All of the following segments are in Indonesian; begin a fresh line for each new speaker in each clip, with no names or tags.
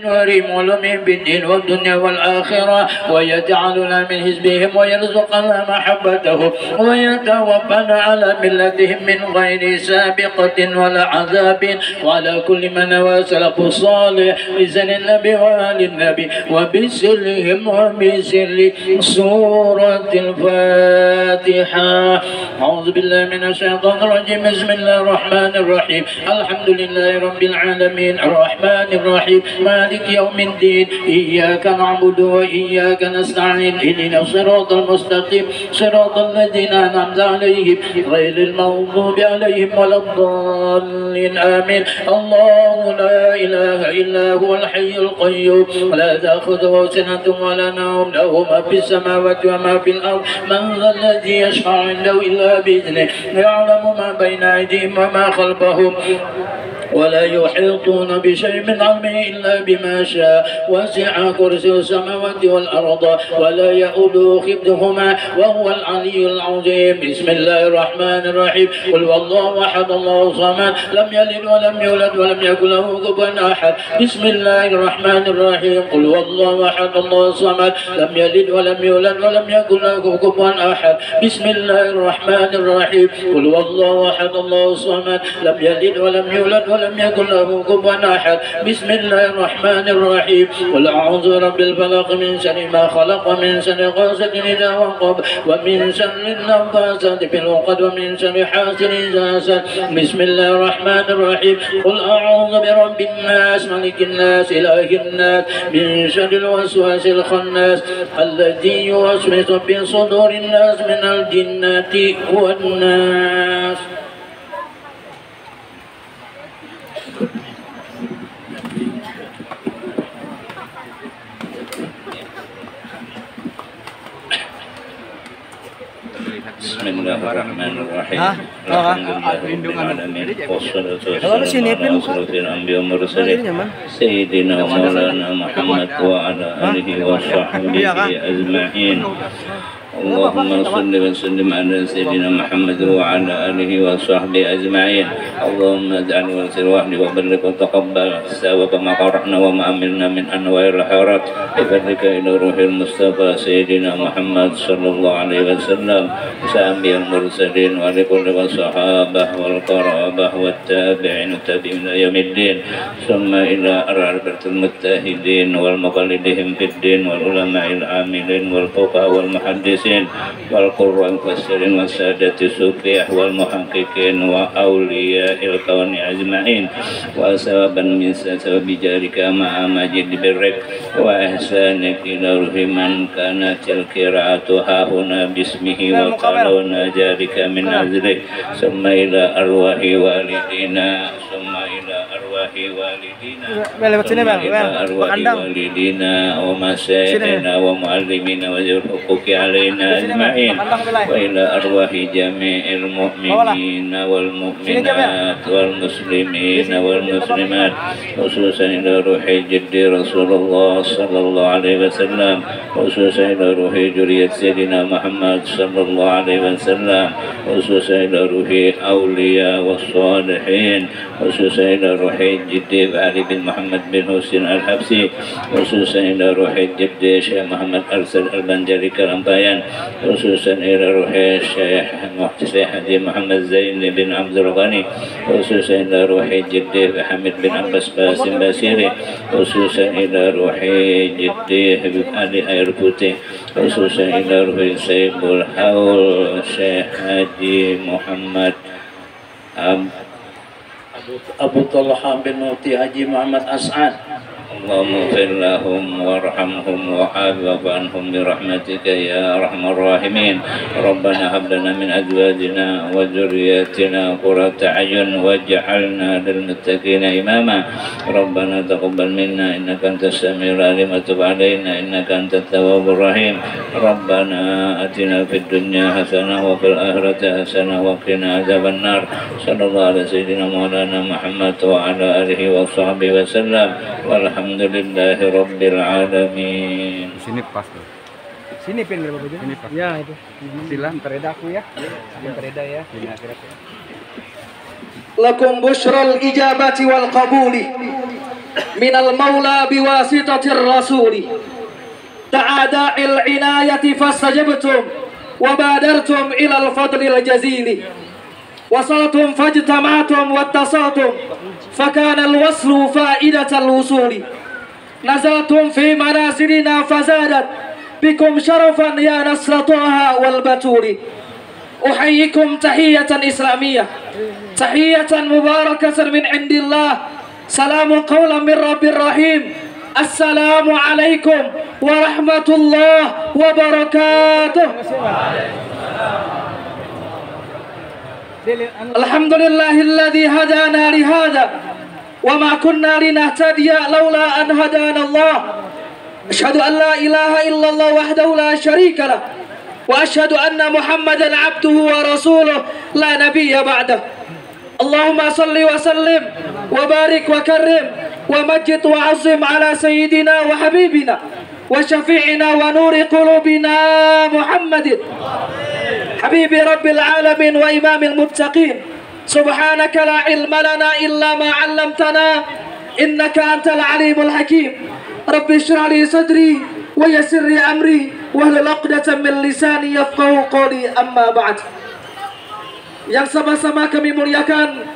وريم علومهم بالدين والدنيا والآخرة، ويجعلنا من حزبهم ويرزقنا محبته، ويتوفنا على ملتهم من غير سابقة ولا عذاب، وعلى كل من وسلف الصالح بسر النبي وآل النبي وبسرهم وبسر سورة الفاتحة. أعوذ بالله من الشيطان الرجيم. بسم الله الرحمن الرحيم. الحمد لله رب العالمين الرحمن الرحيم مالك يوم الدين. إياك نعبد وإياك نستعين. اهدنا الصراط المستقيم صراط الذين أنعمت عليهم غير المغضوب عليهم ولا الضالين آمين. الله لا إله إلا هو الحي القيوم لا تأخذه سنة ولا نوم له ما في السماوات وما في الأرض. من ذا الذي يشفع عنده إلا بإذنه يعلم ما بين أيديهم وما خلفهم ولا يحيطون بشيء من علمه إلا بما شاء. وسع كرسي السماوات والأرض ولا يؤوده حفظهما وهو العلي العظيم. بسم الله الرحمن الرحيم. قل هو الله أحد الله الصمد لم يلد ولم يولد ولم يكن له كفوا أحد. بسم الله الرحمن الرحيم. قل هو الله أحد الله الصمد لم يلد ولم يولد ولم يكن له كفوا أحد. بسم الله الرحمن الرحيم. قل هو الله أحد الله الصمد لم يلد ولم يولد ولم يكن له كفوا أحد. بسم الله الرحمن الرحيم. قل أعوذ برب الفلق من شر ما خلق ومن شر غاسق إذا وقب ومن شر النفاثات في العقد ومن شر حاسد إذا حسد. بسم الله الرحمن الرحيم. قل أعوذ برب الناس ملك الناس إله الناس من شر الوسواس الخناس الذي يوسوس في صدور الناس من الجنة والناس. Bismillahirrahmanirrahim. Alhamdulillahirrahmanirrahim. Wassalatu wassalamu ala asyrafil anbiya wal mursalin Sayyidina wa maulana Muhammad wa ala alihi wa sahbihi ajma'in. Allahumma salli wa sallim ala Sayyidina Muhammad wa ala alihi wa sahbihi ajma'in. Allahumma ij'al wa sir wahdi wa barik wa taqabbal sawaba ma qara'na wa ma amilna min anwa'il khairat bifadlika ila ruhil mustafa Sayyidina Muhammad sallallahu alaihi wasallam sa'ambiyal mursalin wa likulli wa sahabah wal qarabah wa tabi'in tabi'in yamiddin summa ila arbatil muttahidin wal muqallidihim fid din wal ulama'il amilin wal fuqaha wal muhaddis والقراء المفسرين والسادة الصوفية والمحققين وأولياء الكون أجمعين وثوابا من ثواب جارك مع مجد برك وإحسانك إلى روح من كانت القراءة ها هنا باسمه وقالون جارك من أجلك ثم إلى أرواح والدينا ثم إلى أرواح والدينا ثم إلى أرواح والدينا ومشايخنا ومعلمين وذوي الحقوق علينا أجمعين وإلى أرواح جميع المؤمنين والمؤمنات والمسلمين والمسلمات خصوصا إلى روح جد رسول الله صلى الله عليه وسلم خصوصا إلى روح ذرية سيدنا محمد صلى الله عليه وسلم خصوصا إلى روح أولياء والصالحين خصوصا إلى روح جد علي بن محمد بن حسين الحبسي خصوصا إلى روح جد شيخ محمد أرسل البنجري كرمبايان خصوصا إلى روح الشيخ حجي محمد زين بن عبد الغني خصوصا إلى روح جدي حميد بن عباس باسم باسيري خصوصا إلى روح جدي حبيب علي أيربوتي خصوصا إلى روح سيد الحول الشيخ حجي محمد أبو طلحة بن موتي حجي محمد أسعد. اللهم اغفر لهم وارحمهم وعافِ عنهم برحمتك يا أرحم الراحمين. ربنا هب لنا من أزواجنا وذرياتنا قرة أعين واجعلنا للمتقين إماما. ربنا تقبل منا إنك أنت السميع العليم وتب علينا إنك أنت التواب الرحيم. ربنا آتنا في الدنيا حسنة وفي الآخرة حسنة وقنا عذاب النار. صلى الله على سيدنا مولانا محمد وعلى آله وصحبه وسلم والحمد Alhamdulillahi Rabbil Alamin.
Sini pas tuh. Sini pin berapa baju? Sini pas. Ya itu. Silah tereda aku ya. Tereda ya. Sini akhirat ya.
Lakum busyral ijabati wal qabuli. minal maula biwasitatir rasuli ta'ada'il inayati fastajabtum wa badartum ilal fadlil jazili wasaltum fajtamatum wattasaltum fakana alwaslu fa'idatal wusuli nazaltum fi manasilina fazadat bikum syarafan ya nasrataha wal batuli uhayyikum tahiyatan islamiyah tahiyatan mubarakatan min indillah salamun qawlan min rabbir rahim assalamu alaikum warahmatullahi wabarakatuh. Alhamdulillahilladzi hadana li hadza wa ma kunna linahtadiya laula an hadana Allah. Asyhadu an la ilaha illallah wahdahu la syarika lah wa asyhadu anna Muhammadan abduhu wa rasuluh la nabiyya ba'dah. Allahumma salli wa sallim wa barik wa karrim wa majid wa azim ala sayyidina wa habibina wa syafi'ina wa nuri qulubina Muhammadin habibi rabbil alamin wa imamil muttaqin. Subhanaka la ilma lana illa ma 'allamtana innaka antal alimul hakim. Rabbi shrah li sadri wa yassir li amri wahlul 'uqdatam min lisani yafqahu qawli, amma ba'd. Yang sama-sama kami muliakan,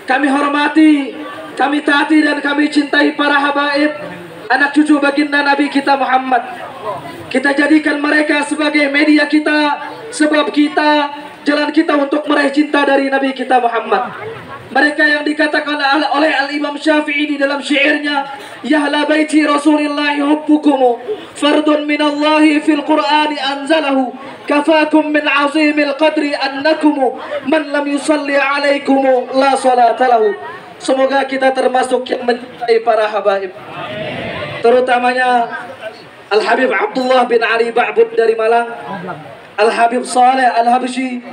kami hormati, kami taati dan kami cintai para habaib, anak cucu baginda Nabi kita Muhammad. Kita jadikan mereka sebagai media kita, sebab kita, jalan kita untuk meraih cinta dari Nabi kita Muhammad. Mereka yang dikatakan oleh Al-Imam Syafi'i di dalam syairnya, ya ahla baiti Rasulillahi hubbukum fardun minallahi fil Qur'ani anzalahu kafakum min azimil qadri annakum man lam yusalli alaikum la salata lahu. Semoga kita termasuk yang mencintai para habaib, terutamanya Al-Habib Abdullah bin Ali Ba'bud dari Malang, Al-Habib Saleh Al-Habsyi,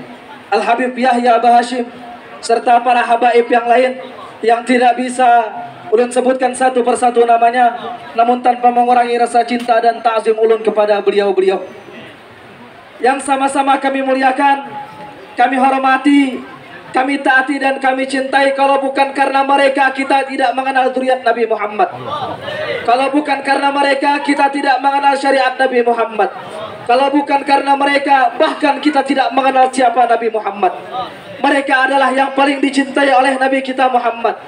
Al-Habib Yahya Bahashim, serta para habaib yang lain yang tidak bisa ulun sebutkan satu persatu namanya, namun tanpa mengurangi rasa cinta dan ta'zim ulun kepada beliau-beliau yang sama-sama kami muliakan, kami hormati, kami taati dan kami cintai. Kalau bukan karena mereka kita tidak mengenal zuriat Nabi Muhammad. Kalau bukan karena mereka kita tidak mengenal syariat Nabi Muhammad. Kalau bukan karena mereka bahkan kita tidak mengenal siapa Nabi Muhammad. Mereka adalah yang paling dicintai oleh Nabi kita Muhammad.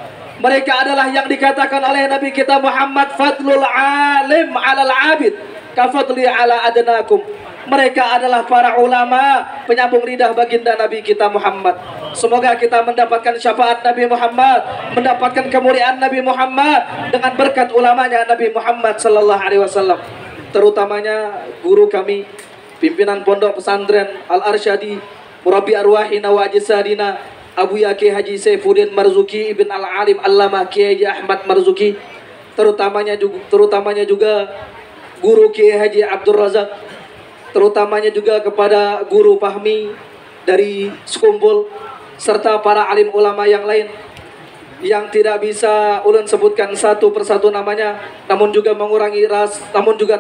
Mereka adalah yang dikatakan oleh Nabi kita Muhammad, fadlul alim alal abid kafadli ala adnakum. Mereka adalah para ulama penyambung lidah baginda Nabi kita Muhammad. Semoga kita mendapatkan syafaat Nabi Muhammad, mendapatkan kemuliaan Nabi Muhammad dengan berkat ulamanya Nabi Muhammad sallallahu alaihi wasallam. Terutamanya guru kami, pimpinan pondok pesantren Al-Arsyadi, murabbi arwahina wa ajsadina, Abu Yaki Haji Saifuddin Marzuki ibn Al-Alim Allamah Kiai Ahmad Marzuki. Terutamanya juga guru Kiai Haji Abdul Razak, terutamanya juga kepada guru Fahmi dari Sekumpul, serta para alim ulama yang lain yang tidak bisa ulun sebutkan satu persatu namanya, namun juga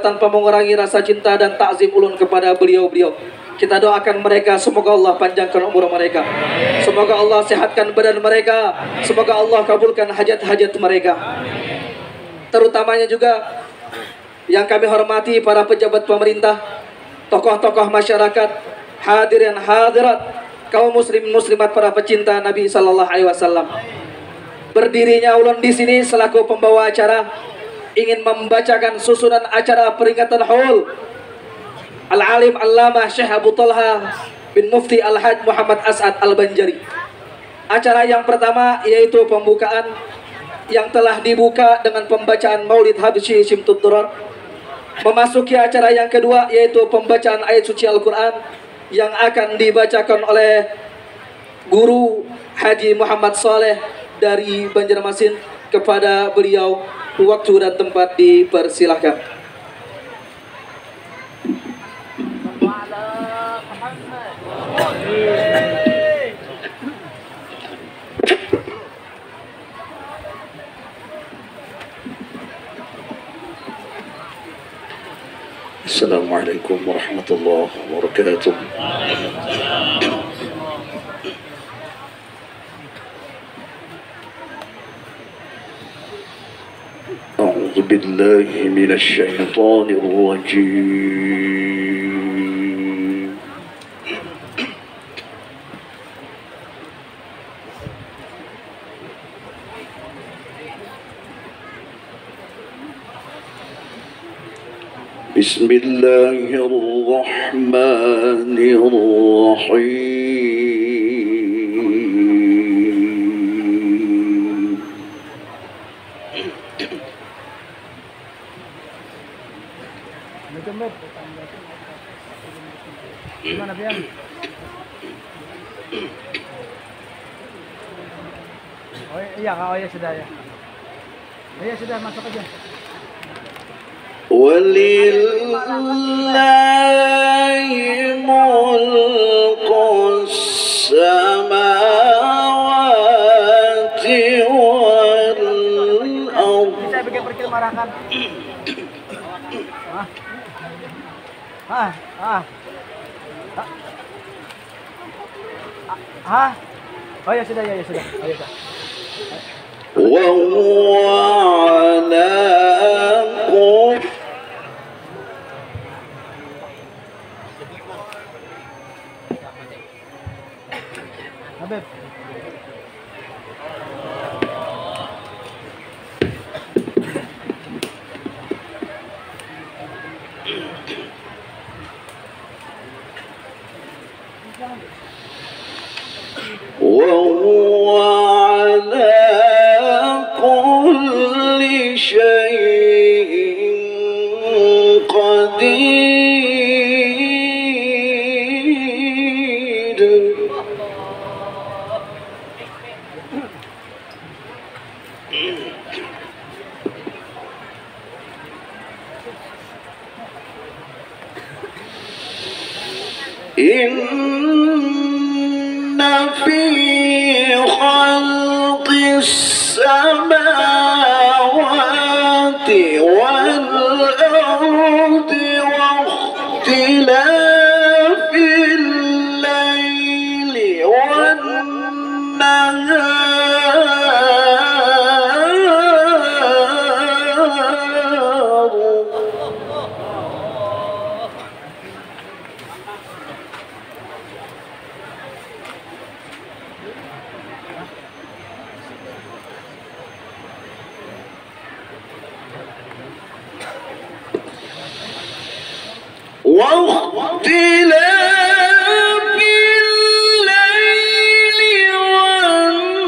tanpa mengurangi rasa cinta dan takzim ulun kepada beliau-beliau. Kita doakan mereka, semoga Allah panjangkan umur mereka, semoga Allah sehatkan badan mereka, semoga Allah kabulkan hajat-hajat mereka. Terutamanya juga yang kami hormati para pejabat pemerintah, tokoh-tokoh masyarakat, hadirin hadirat, kaum muslim muslimat, para pecinta Nabi sallallahu alaihi wasallam. Berdirinya ulun di sini selaku pembawa acara ingin membacakan susunan acara peringatan haul Al-Alim Allamah Syekh Abu Talha bin Mufti Al-Haj Muhammad As'ad Al-Banjari. Acara yang pertama yaitu pembukaan yang telah dibuka dengan pembacaan Maulid Habsyi Syimtud Durar. Memasuki acara yang kedua yaitu pembacaan ayat suci Al-Quran yang akan dibacakan oleh Guru Haji Muhammad Saleh dari Banjarmasin. Kepada beliau waktu dan tempat dipersilahkan.
Assalamualaikum warahmatullahi wabarakatuh. بالله من الشيطان الرجيم. بسم الله الرحمن الرحيم.
Gimana Bian? Oh iya sudah ya. Iya sudah masuk aja.
ولله ملك السماوات والأرض.
Bisa bikin perkemarakan. Oh ya sudah. Oh, ya sudah.
وهو على كل
Habib.
وهو على كل شيء قدير. إن في خلق السماوات والأرض واختلاف الليل والنهار واختلاف الليل والنهار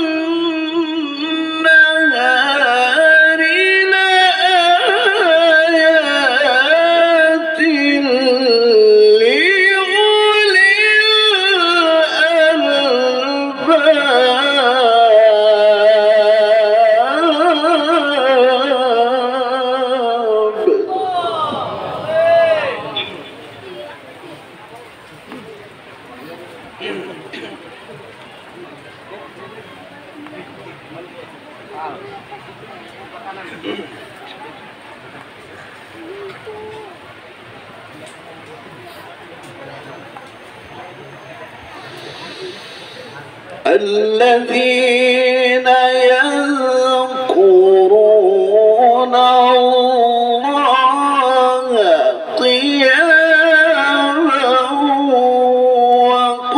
لآيات لأولي الألباب. الذين يذكرون الله قياما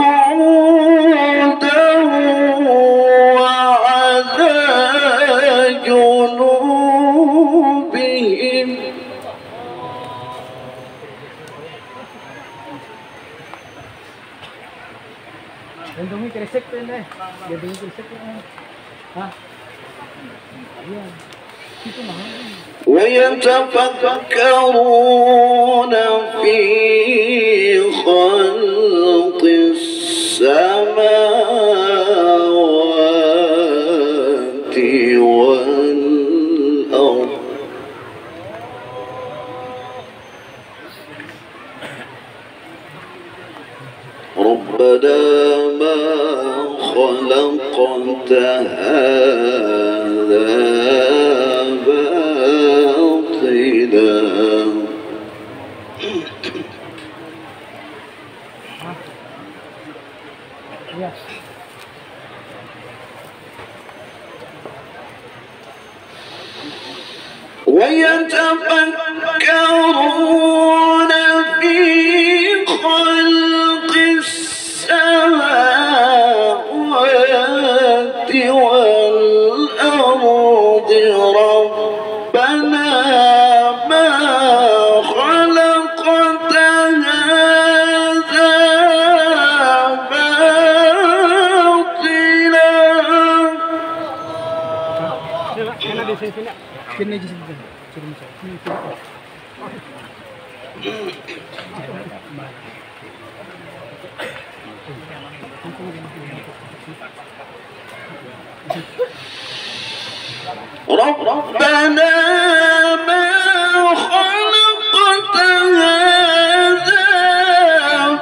وقعودا وعلى جنوبهم.
Gandungnya kresek tuh deh. Gandungnya kresek tuh. Hah? Iya. Itu mahal.
ويتفكرون في خلق السماوات والأرض ربنا ما خلقت هذا باطلا.
Iya.
ويتفكرون
Kini aja sih.
ربنا ما خلقت هذا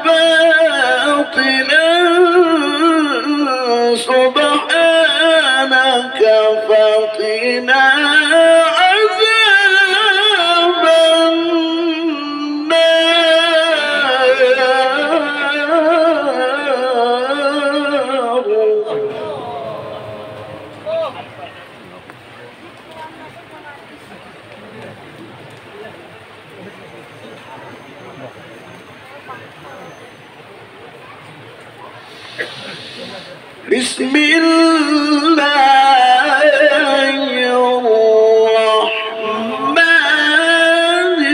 باطلا سبحانك فقنا عذاب النار. بسم الله الرحمن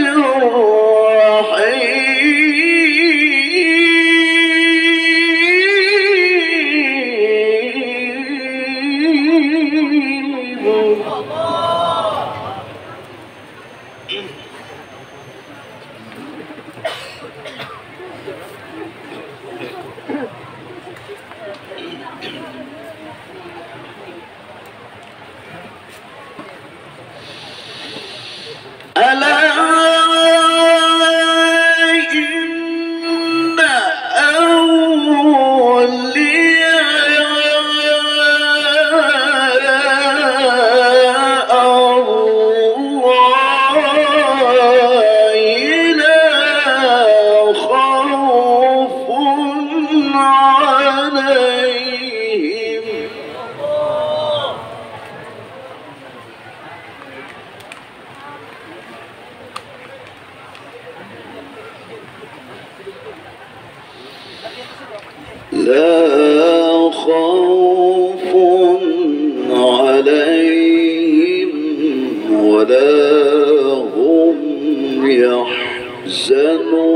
الرحيم. ألا إن أولياء الله لا خوف عليهم لا خوف عليهم ولا هم يحزنون.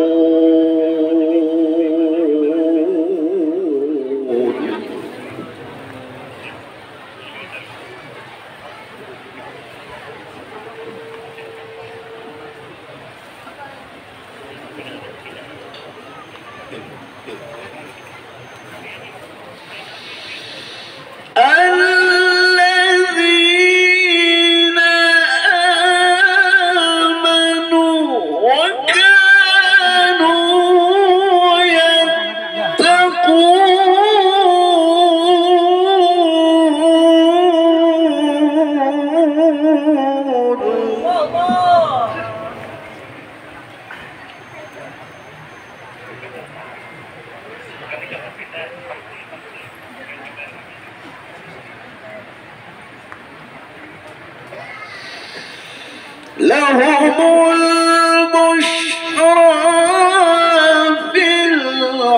الذين آمنوا وكانوا يتقون. لهم البشرى في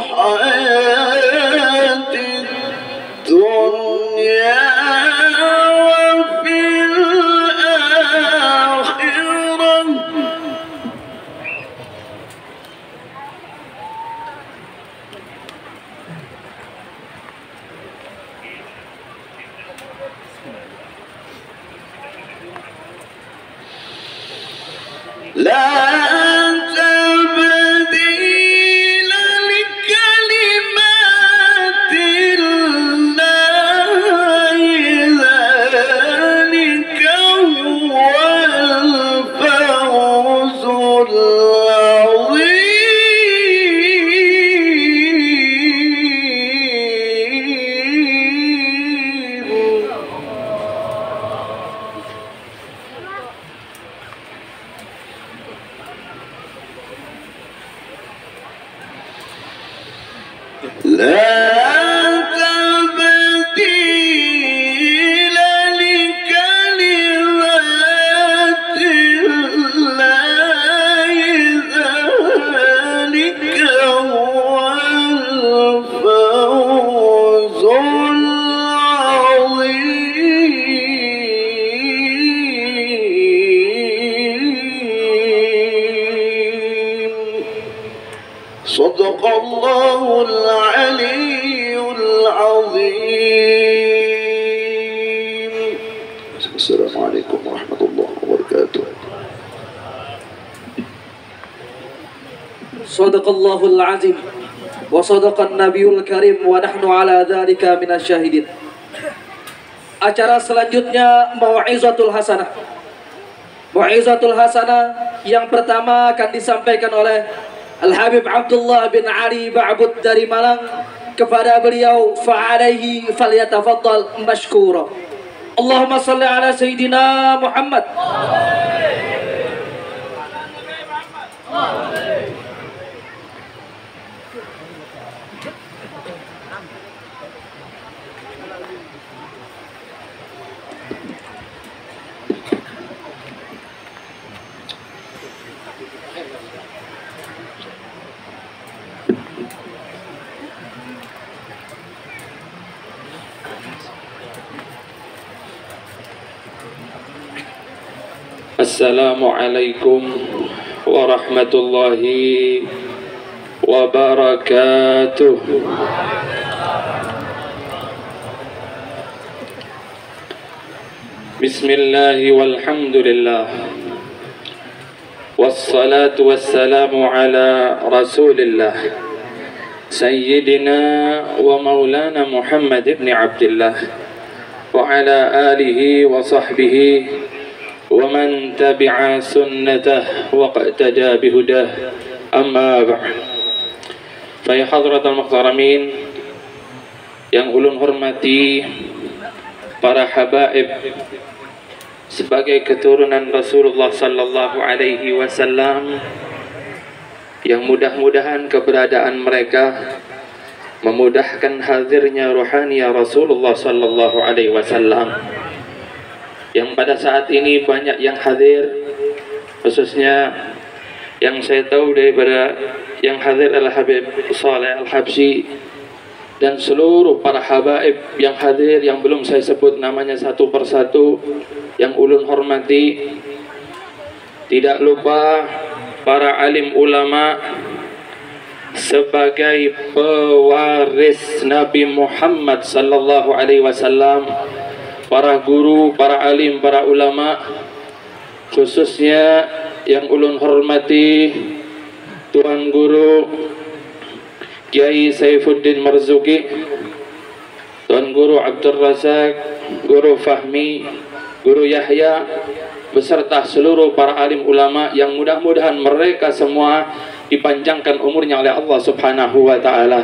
الحياة الدنيا وفي الآخرة لا تبديل لكلمات الله ذلك هو الفوز العظيم. لا تبديل لكلمات الله ذلك هو الفوز العظيم. صدق الله العلي العظيم. السلام عليكم ورحمة الله وبركاته.
Sadaqallahul azim wa sadaqan nabiyul karim wa nahnu ala dzalika minasyahidin. Acara selanjutnya Mau'izatul Hasanah. Mau'izatul Hasanah yang pertama akan disampaikan oleh Al-Habib Abdullah bin Ali Ba'bud dari Malang. Kepada beliau fa'alaihi falyatafaddal mashkura. Allahumma salli ala Sayyidina Muhammad.
Assalamualaikum warahmatullahi wabarakatuh. Bismillahi walhamdulillah. Wassalatu wassalamu ala rasulillah Sayyidina wa maulana Muhammad ibn Abdullah wa ala alihi wa sahbihi ومن تبع سنته واقتدى بهداه أما بعد فيا حضرة المحترمين, yang ulun hormati para habaib sebagai keturunan Rasulullah sallallahu alaihi wasallam, yang mudah-mudahan keberadaan mereka memudahkan hadirnya ruhani Rasulullah sallallahu alaihi wasallam, yang pada saat ini banyak yang hadir, khususnya yang saya tahu daripada yang hadir adalah Habib Saleh Al-Habsyi dan seluruh para habaib yang hadir yang belum saya sebut namanya satu persatu, yang ulun hormati. Tidak lupa para alim ulama sebagai pewaris Nabi Muhammad sallallahu alaihi wasallam, para guru, para alim, para ulama, khususnya yang ulun hormati Tuan Guru Kiai Saifuddin Marzuki, Tuan Guru Abdul Razak, Guru Fahmi, Guru Yahya, beserta seluruh para alim ulama yang mudah-mudahan mereka semua dipanjangkan umurnya oleh Allah Subhanahu wa taala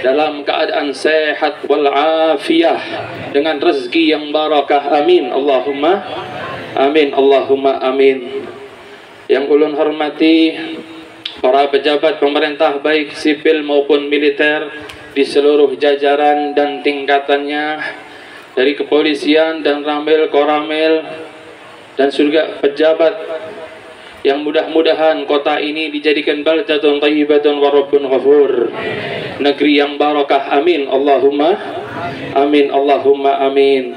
dalam keadaan sehat wal afiyah dengan rezeki yang barakah. Amin Allahumma amin, Allahumma amin. Yang ulun hormati para pejabat pemerintah baik sipil maupun militer di seluruh jajaran dan tingkatannya, dari kepolisian dan ramil koramil dan juga pejabat, yang mudah-mudahan kota ini dijadikan baldatun thayyibatun wa rabbun ghafur, negeri yang barakah. Amin Allahumma amin, Allahumma amin.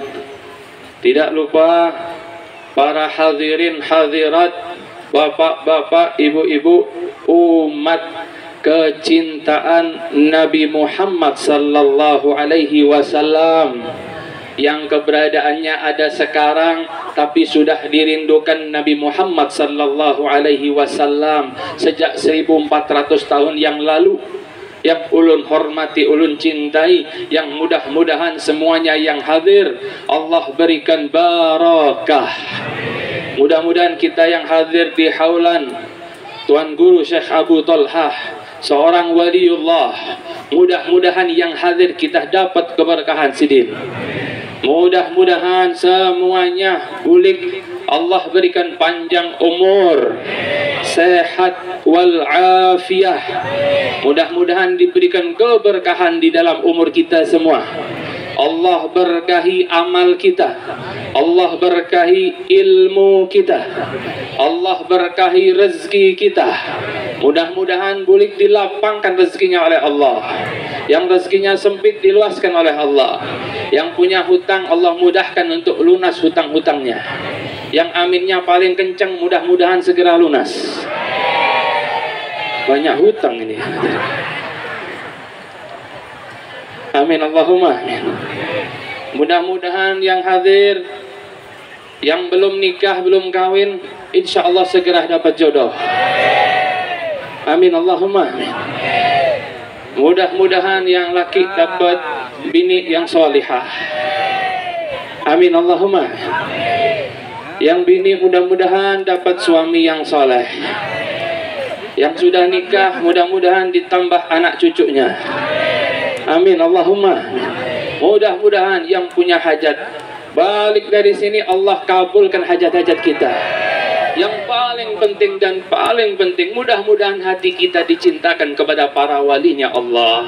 Tidak lupa para hadirin hadirat, bapak-bapak, ibu-ibu, umat kecintaan Nabi Muhammad sallallahu alaihi wasallam, yang keberadaannya ada sekarang tapi sudah dirindukan Nabi Muhammad sallallahu alaihi wasallam sejak 1400 tahun yang lalu, yang ulun hormati, ulun cintai, yang mudah-mudahan semuanya yang hadir Allah berikan barakah. Mudah-mudahan kita yang hadir di haulan Tuan Guru Syekh Abu Talhah, seorang waliullah, mudah-mudahan yang hadir kita dapat keberkahan sidin. Mudah-mudahan semuanya bulik Allah berikan panjang umur, sehat wal afiyah. Mudah-mudahan diberikan keberkahan di dalam umur kita semua. Allah berkahi amal kita, Allah berkahi ilmu kita, Allah berkahi rezeki kita. Mudah-mudahan bulik dilapangkan rezekinya oleh Allah, yang rezekinya sempit diluaskan oleh Allah, yang punya hutang Allah mudahkan untuk lunas hutang-hutangnya, yang aminnya paling kencang mudah-mudahan segera lunas. Banyak hutang ini. Amin Allahumma amin. Mudah-mudahan yang hadir, yang belum nikah, belum kawin, insya Allah segera dapat jodoh. Amin Allahumma amin. Mudah-mudahan yang laki dapat bini yang solihah. Amin Allahumma. Yang bini mudah-mudahan dapat suami yang soleh. Yang sudah nikah mudah-mudahan ditambah anak cucunya. Amin Allahumma. Mudah-mudahan yang punya hajat balik dari sini Allah kabulkan hajat-hajat kita. Yang paling penting dan paling penting, mudah-mudahan hati kita dicintakan kepada para walinya Allah.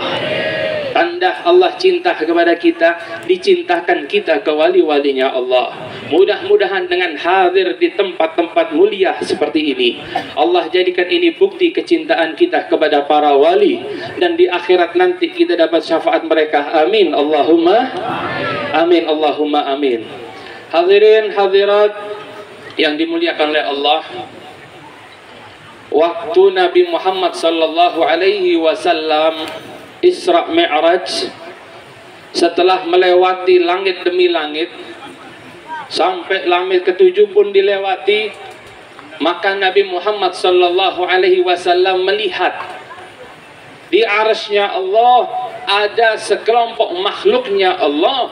Tanda Allah cinta kepada kita, dicintakan kita ke wali-walinya Allah. Mudah-mudahan dengan hadir di tempat-tempat mulia seperti ini, Allah jadikan ini bukti kecintaan kita kepada para wali, dan di akhirat nanti kita dapat syafaat mereka. Amin Allahumma amin Allahumma amin. Hadirin hadirat yang dimuliakan oleh Allah, waktu Nabi Muhammad sallallahu alaihi wasallam Isra Mi'raj, setelah melewati langit demi langit sampai langit ketujuh pun dilewati, maka Nabi Muhammad sallallahu alaihi wasallam melihat di arsy-Nya Allah ada sekelompok makhluknya Allah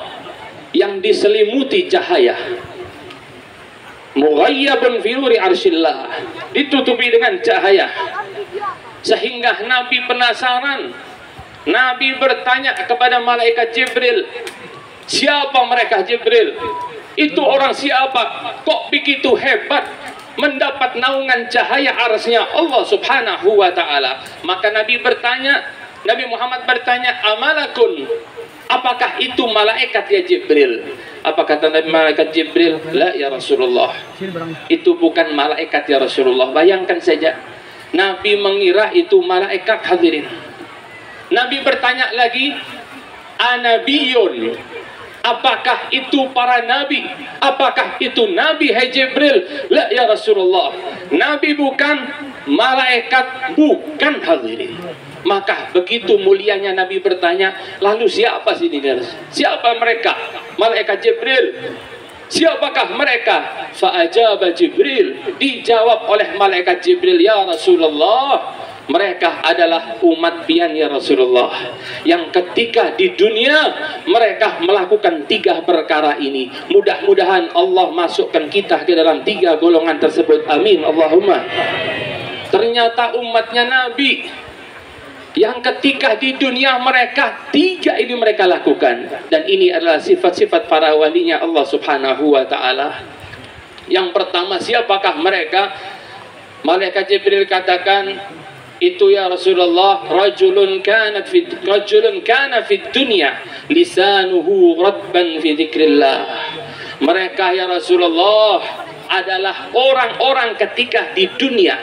yang diselimuti cahaya. Mughayyabun fi nuri arsyillah, ditutupi dengan cahaya, sehingga Nabi penasaran. Nabi bertanya kepada malaikat Jibril, siapa mereka Jibril? Itu orang siapa? Kok begitu hebat mendapat naungan cahaya arsy-Nya Allah subhanahu wa ta'ala? Maka Nabi Muhammad bertanya, amalakun, apakah itu malaikat ya Jibril? Apa kata Nabi malaikat Jibril? La ya Rasulullah, itu bukan malaikat ya Rasulullah. Bayangkan saja, Nabi mengira itu malaikat. Hadirin, Nabi bertanya lagi, anabiyun, apakah itu para nabi? Apakah itu nabi hai Jibril? La ya Rasulullah, nabi bukan, malaikat bukan. Hadirin, maka begitu mulianya Nabi bertanya, lalu siapa sini? Siapa mereka? Malaikat Jibril. Siapakah mereka? Fa'ajaba Jibril, dijawab oleh malaikat Jibril, ya Rasulullah, mereka adalah umat pian ya Rasulullah, yang ketika di dunia mereka melakukan 3 perkara ini. Mudah-mudahan Allah masukkan kita ke dalam 3 golongan tersebut. Amin Allahumma. Ternyata umatnya Nabi yang ketika di dunia mereka 3 ini mereka lakukan, dan ini adalah sifat-sifat para walinya Allah subhanahu wa ta'ala. Yang pertama, siapakah mereka? Malaikat Jibril katakan, itu ya Rasulullah, rajulun kana fi dunya lisanuhu radban fi dzikrillah. Mereka ya Rasulullah adalah orang-orang ketika di dunia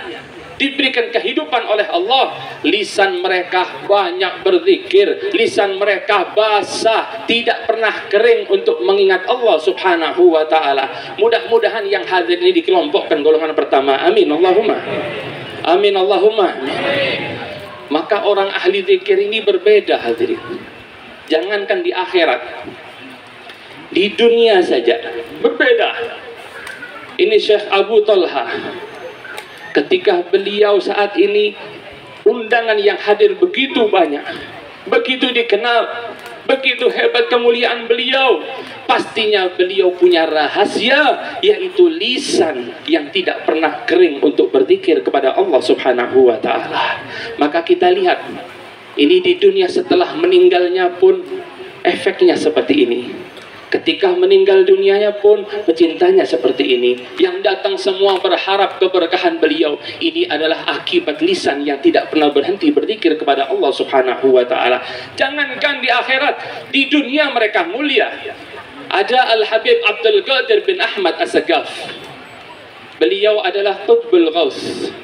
diberikan kehidupan oleh Allah, lisan mereka banyak berzikir, lisan mereka basah, tidak pernah kering untuk mengingat Allah subhanahu wa ta'ala. Mudah-mudahan yang hadir ini dikelompokkan golongan pertama. Amin Allahumma amin Allahumma. Maka orang ahli zikir ini berbeda hadirin. Jangankan di akhirat, di dunia saja berbeda. Ini Syekh Abu Talha, ketika beliau saat ini undangan yang hadir begitu banyak, begitu dikenal, begitu hebat kemuliaan beliau, pastinya beliau punya rahasia, yaitu lisan yang tidak pernah kering untuk berzikir kepada Allah subhanahu wa ta'ala. Maka kita lihat, ini di dunia setelah meninggalnya pun efeknya seperti ini. Ketika meninggal dunianya pun pecintanya seperti ini. Yang datang semua berharap keberkahan beliau. Ini adalah akibat lisan yang tidak pernah berhenti berzikir kepada Allah subhanahu wa ta'ala. Jangankan di akhirat, di dunia mereka mulia. Ada Al-Habib Abdul Qadir bin Ahmad As-Sagaf. Beliau adalah Qutbul Ghaus,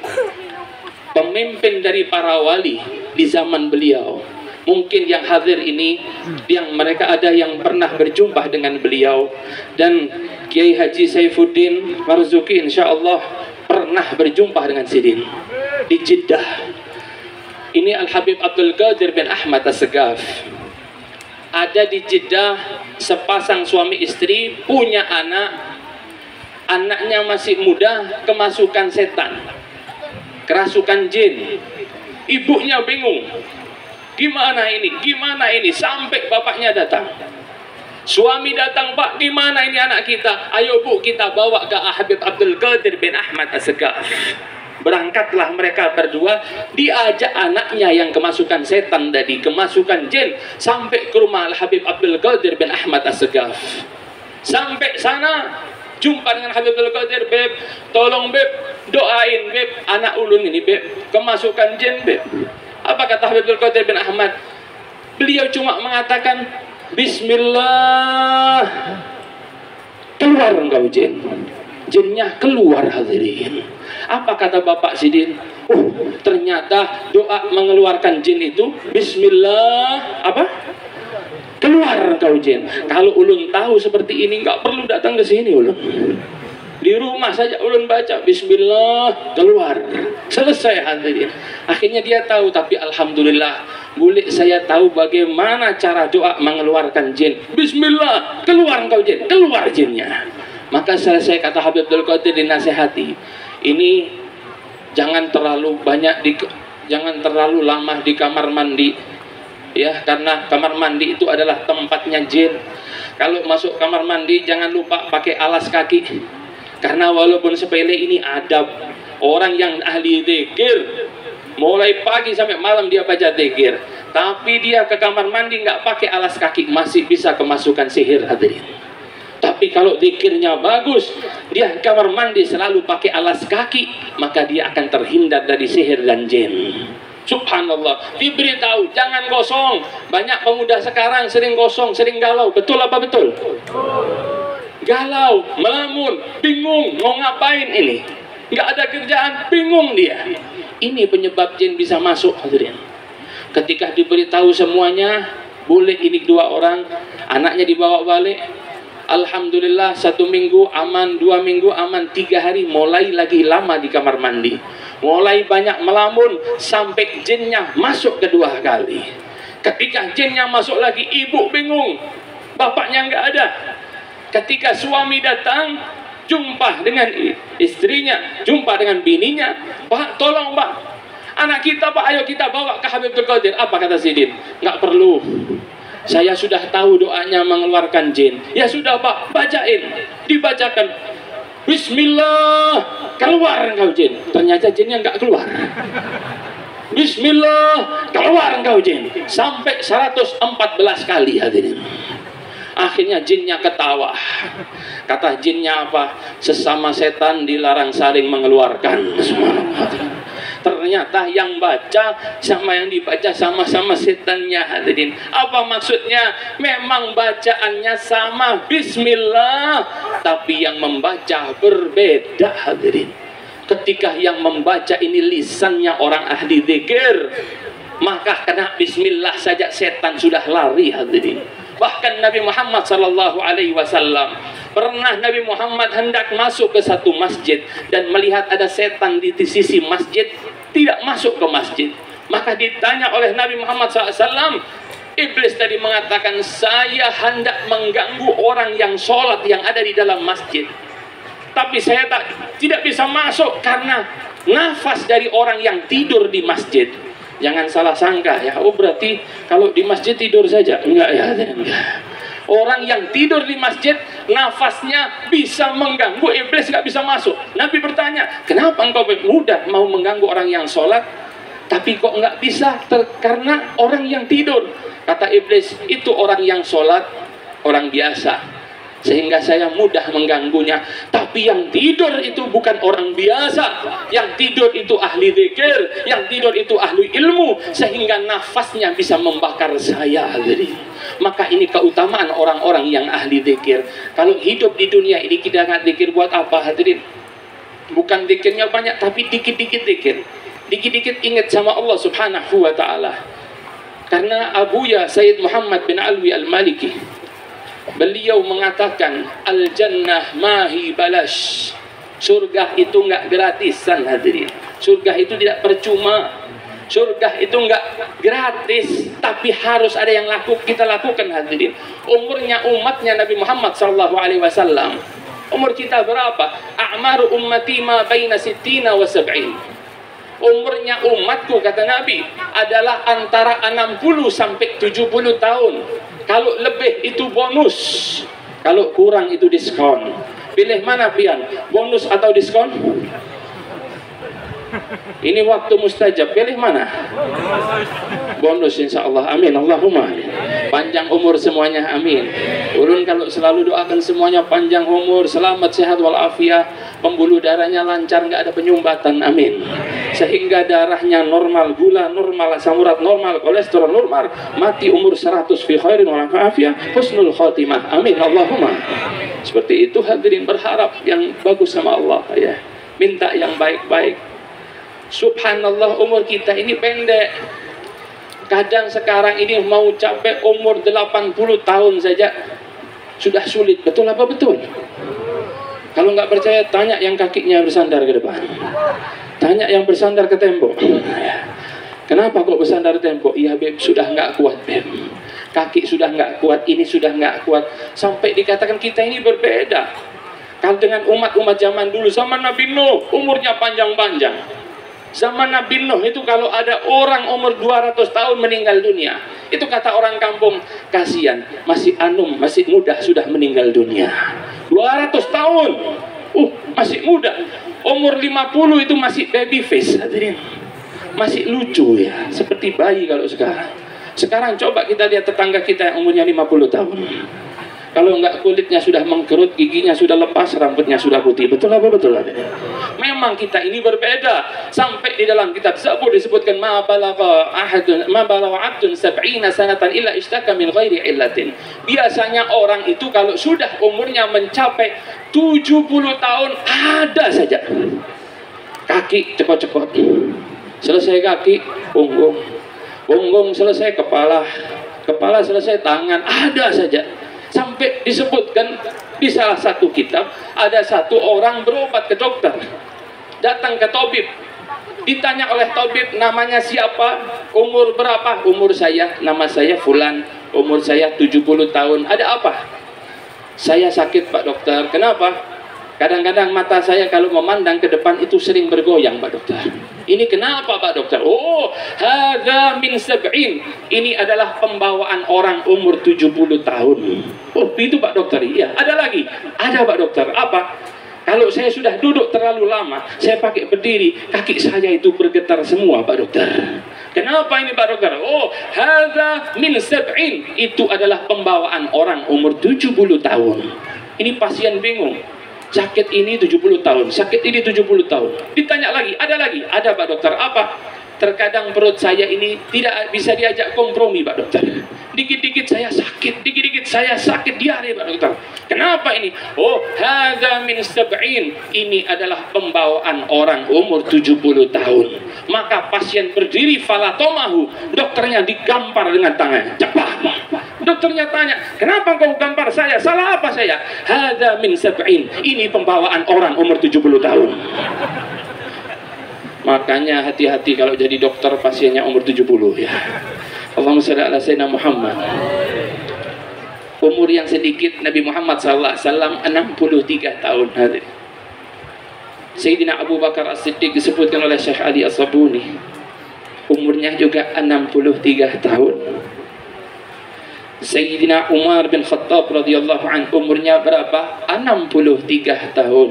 pemimpin dari para wali di zaman beliau. Mungkin yang hadir ini, yang mereka ada yang pernah berjumpa dengan beliau. Dan Kiai Haji Saifuddin Marzuki insya Allah pernah berjumpa dengan Sidin di Jeddah. Ini Al-Habib Abdul Qadir bin Ahmad As-Sagaf. Ada di Jeddah sepasang suami istri, punya anak. Anaknya masih muda, kemasukan setan, kerasukan jin. Ibunya bingung. Gimana ini? Sampai bapaknya datang. Suami datang, Pak, gimana ini anak kita? Ayo Bu, kita bawa ke Habib Abdul Qadir bin Ahmad As-Segaf. Berangkatlah mereka berdua, diajak anaknya yang kemasukan setan tadi, kemasukan jin, sampai ke rumah Habib Abdul Qadir bin Ahmad As-Segaf. Sampai sana, jumpa dengan Habib Abdul Qadir, Beb, tolong Beb, doain Beb, anak ulun ini Beb, kemasukan jin Beb. Apa kata Habib Abdul Qadir bin Ahmad? Beliau cuma mengatakan, Bismillah, keluar engkau jin. Jinnya keluar, hadirin. Apa kata Bapak Sidin? Ternyata doa mengeluarkan jin itu Bismillah, apa? Keluar engkau jin. Kalau ulun tahu seperti ini, nggak perlu datang ke sini ulun. Di rumah saja ulun baca Bismillah, keluar. Selesai, hadirin. Akhirnya dia tahu, tapi alhamdulillah, boleh saya tahu bagaimana cara doa mengeluarkan jin. Bismillah, keluar engkau jin, keluar jinnya. Maka selesai, kata Habib Abdul Qadir, dinasehati, ini jangan terlalu jangan terlalu lama di kamar mandi, ya, karena kamar mandi itu adalah tempatnya jin. Kalau masuk kamar mandi jangan lupa pakai alas kaki, karena walaupun sepele ini adab. Orang yang ahli zikir mulai pagi sampai malam dia baca zikir, tapi dia ke kamar mandi nggak pakai alas kaki, masih bisa kemasukan sihir, hadirin. Tapi kalau zikirnya bagus, dia ke kamar mandi selalu pakai alas kaki, maka dia akan terhindar dari sihir dan jin. Subhanallah, diberitahu jangan gosong. Banyak pemuda sekarang sering gosong, sering galau. Betul apa betul? Galau, melamun, bingung mau ngapain ini, nggak ada kerjaan, bingung dia. Ini penyebab jin bisa masuk, hadirin. Ketika diberitahu semuanya, boleh ini 2 orang, anaknya dibawa balik. Alhamdulillah, 1 minggu aman, 2 minggu aman, 3 hari mulai lagi lama di kamar mandi, mulai banyak melamun sampai jinnya masuk kedua kali. Ketika jinnya masuk lagi, ibu bingung, bapaknya nggak ada. Ketika suami datang, jumpa dengan istrinya, jumpa dengan bininya, Pak, tolong Pak, anak kita Pak, ayo kita bawa ke Habib Abdul Qadir. Apa kata Sidin? Nggak perlu, saya sudah tahu doanya mengeluarkan jin. Ya sudah Pak, bacain. Dibacakan, Bismillah, keluar engkau jin. Ternyata jinnya nggak keluar. Bismillah, keluar engkau jin. Sampai 114 kali, hadirin. Akhirnya jinnya ketawa. Kata jinnya apa? Sesama setan dilarang saling mengeluarkan. Ternyata yang baca sama yang dibaca sama-sama setannya, hadirin. Apa maksudnya? Memang bacaannya sama, Bismillah, tapi yang membaca berbeda, hadirin. Ketika yang membaca ini lisannya orang ahli zikir, maka kena Bismillah saja setan sudah lari, hadirin. Bahkan Nabi Muhammad SAW pernah, Nabi Muhammad hendak masuk ke satu masjid dan melihat ada setan di sisi masjid, tidak masuk ke masjid. Maka ditanya oleh Nabi Muhammad SAW, iblis tadi mengatakan, saya hendak mengganggu orang yang sholat yang ada di dalam masjid, tapi saya tidak bisa masuk karena nafas dari orang yang tidur di masjid. Jangan salah sangka ya, oh berarti kalau di masjid tidur saja. Enggak ya, enggak. Orang yang tidur di masjid, nafasnya bisa mengganggu, iblis nggak bisa masuk. Nabi bertanya, kenapa engkau mudah mau mengganggu orang yang sholat, tapi kok nggak bisa? Karena orang yang tidur. Kata iblis, itu orang yang sholat, orang biasa, sehingga saya mudah mengganggunya. Tapi yang tidur itu bukan orang biasa, yang tidur itu ahli zikir, yang tidur itu ahli ilmu, sehingga nafasnya bisa membakar saya, hadirin. Maka ini keutamaan orang-orang yang ahli zikir. Kalau hidup di dunia ini kita nggak zikir, buat apa, hadirin? Bukan zikirnya banyak, tapi dikit-dikit zikir, dikit-dikit ingat sama Allah Subhanahu wa ta'ala. Karena Abuya Sayyid Muhammad bin Alwi Al-Maliki, beliau mengatakan, al-jannah mahi balash, surga itu nggak gratisan, hadirin. Surga itu tidak percuma, surga itu nggak gratis, tapi harus ada yang kita lakukan, hadirin. Umurnya umatnya Nabi Muhammad SAW, umur kita berapa? A'maru ummati ma baina sittina wa sab'in. Umurnya umatku, kata Nabi, adalah antara 60 sampai 70 tahun. Kalau lebih itu bonus, kalau kurang itu diskon. Pilih mana pian? Bonus atau diskon? Ini waktu mustajab, pilih mana? Bonus insya Allah, amin. Allahumma panjang umur semuanya, amin. Ulun kalau selalu doakan semuanya panjang umur, selamat, sehat walafiat, pembuluh darahnya lancar, nggak ada penyumbatan, amin. Sehingga darahnya normal, gula normal, asam urat normal, kolesterol normal, mati umur 100 fi khairin walafiat, husnul khotimah, amin. Allahumma. Seperti itu hadirin, berharap yang bagus sama Allah ya. Minta yang baik-baik. Subhanallah, umur kita ini pendek. Kadang sekarang ini mau capai umur 80 tahun saja sudah sulit. Betul apa betul? Kalau nggak percaya, tanya yang kakinya bersandar ke depan. Tanya yang bersandar ke tembok. Kenapa kok bersandar ke tembok? Iya Beb, sudah nggak kuat Beb. Kaki sudah nggak kuat, ini sudah nggak kuat. Sampai dikatakan kita ini berbeda. Kalau dengan umat-umat zaman dulu, zaman Nabi Nuh, umurnya panjang-panjang. Zaman Nabi Nuh itu kalau ada orang umur 200 tahun meninggal dunia, itu kata orang kampung, kasihan, masih anum, masih muda sudah meninggal dunia. 200 tahun, masih muda. Umur 50 itu masih baby face, hadirin. Masih lucu ya, seperti bayi kalau sekarang. Sekarang coba kita lihat tetangga kita yang umurnya 50 tahun. Kalau enggak kulitnya sudah mengkerut, giginya sudah lepas, rambutnya sudah putih. Betul apa betul? Memang kita ini berbeda. Sampai di dalam kitab Zabur disebutkan ma balagha 'abdun 70 sanatan illa ishtaka min ghairi illatin. Biasanya orang itu kalau sudah umurnya mencapai 70 tahun ada saja kaki cekot-cekot. Selesai kaki, punggung. Punggung selesai kepala. Kepala selesai tangan, ada saja. Sampai disebutkan di salah satu kitab, ada satu orang berobat ke dokter, datang ke tabib, ditanya oleh tabib, namanya siapa, umur berapa, umur saya, nama saya Fulan, umur saya 70 tahun, ada apa? Saya sakit Pak Dokter. Kenapa? Kadang-kadang mata saya kalau memandang ke depan itu sering bergoyang Pak Dokter. Ini kenapa Pak Dokter? Oh, hadza min sab'in. Ini adalah pembawaan orang umur 70 tahun. Oh, itu Pak Dokter. Iya, ada lagi. Ada Pak Dokter. Apa? Kalau saya sudah duduk terlalu lama, saya pakai berdiri, kaki saya itu bergetar semua Pak Dokter. Kenapa ini Pak Dokter? Oh, hadza min sab'in. Itu adalah pembawaan orang umur 70 tahun. Ini pasien bingung. Sakit ini 70 tahun, sakit ini 70 tahun. Ditanya lagi, ada Pak Dokter. Apa? Terkadang perut saya ini tidak bisa diajak kompromi Pak Dokter. Dikit-dikit saya sakit, dikit-dikit saya sakit diare Pak Dokter. Kenapa ini? Oh, hadza min sab'in. Ini adalah pembawaan orang umur 70 tahun. Maka pasien berdiri falatomahu, dokternya digampar dengan tangan. Cepat. Dokternya tanya, kenapa kau gampar saya? Salah apa saya? Hadza min sab'in. Ini pembawaan orang umur 70 tahun. Makanya hati-hati kalau jadi dokter pasiennya umur 70 ya. Allahumma shalli ala sayyidina Muhammad. Umur yang sedikit Nabi Muhammad sallallahu alaihi wasallam 63 tahun. Sayyidina Abu Bakar As-Siddiq disebutkan oleh Syekh Ali As-Sabuni, umurnya juga 63 tahun. Sayyidina Umar bin Khattab radhiyallahu anhu umurnya berapa? 63 tahun.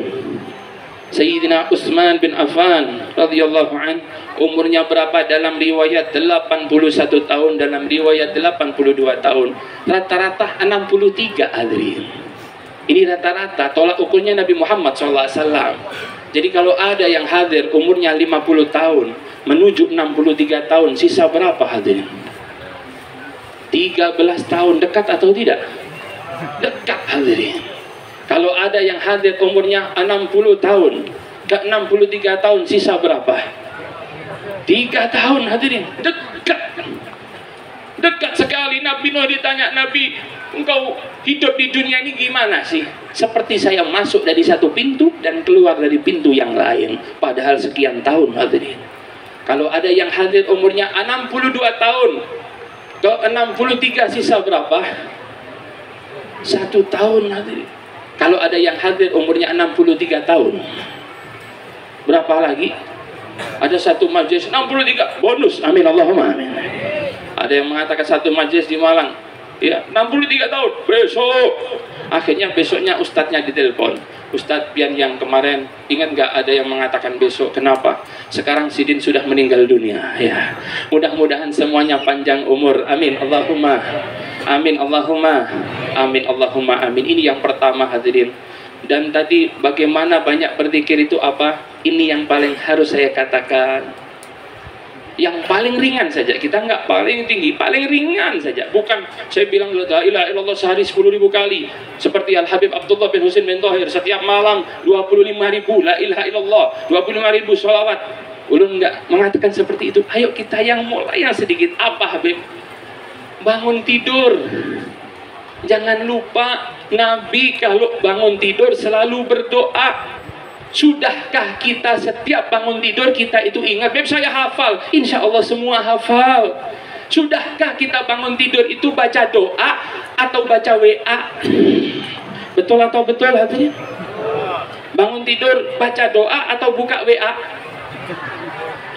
Sayyidina Utsman bin Affan radhiyallahu anhu umurnya berapa? Dalam riwayat 81 tahun, dalam riwayat 82 tahun. Rata-rata 63 hadirin. Ini rata-rata tolak ukurnya Nabi Muhammad SAW. Jadi kalau ada yang hadir umurnya 50 tahun menuju 63 tahun, sisa berapa hadirin? 13 tahun, dekat atau tidak? Dekat hadirin. Kalau ada yang hadir umurnya 60 tahun ke 63 tahun, sisa berapa? 3 tahun hadirin. Dekat. Dekat sekali. Nabi Nuh ditanya, Nabi, engkau hidup di dunia ini gimana sih? Seperti saya masuk dari satu pintu dan keluar dari pintu yang lain. Padahal sekian tahun hadirin. Kalau ada yang hadir umurnya 62 tahun ke 63, sisa berapa? 1 tahun hadirin. Kalau ada yang hadir umurnya 63 tahun, berapa lagi? Ada satu majelis 63 bonus, amin Allahumma amin. Ada yang mengatakan satu majelis di Malang, ya 63 tahun besok. Akhirnya besoknya ustadznya ditelepon, Ustadz Pian yang kemarin ingat nggak ada yang mengatakan besok, kenapa? Sekarang Sidin sudah meninggal dunia. Ya, mudah-mudahan semuanya panjang umur, amin Allahumma amin Allahumma amin Allahumma amin. Ini yang pertama hadirin. Dan tadi bagaimana banyak berzikir itu apa? Ini yang paling harus saya katakan. Yang paling ringan saja, kita nggak paling tinggi, paling ringan saja. Bukan saya bilang la ilaha illallah sehari 10.000 kali seperti Al Habib Abdullah bin Husain bin Thohir, setiap malam 25.000 la ilaha illallah, 25.000 sholawat. Ulun nggak mengatakan seperti itu. Ayo kita yang mulai yang sedikit. Apa Habib? Bangun tidur, jangan lupa Nabi kalau bangun tidur selalu berdoa. Sudahkah kita setiap bangun tidur kita itu ingat? Beb, saya hafal, insya Allah semua hafal. Sudahkah kita bangun tidur itu baca doa atau baca WA? Betul atau betul hatinya? Bangun tidur baca doa atau buka WA?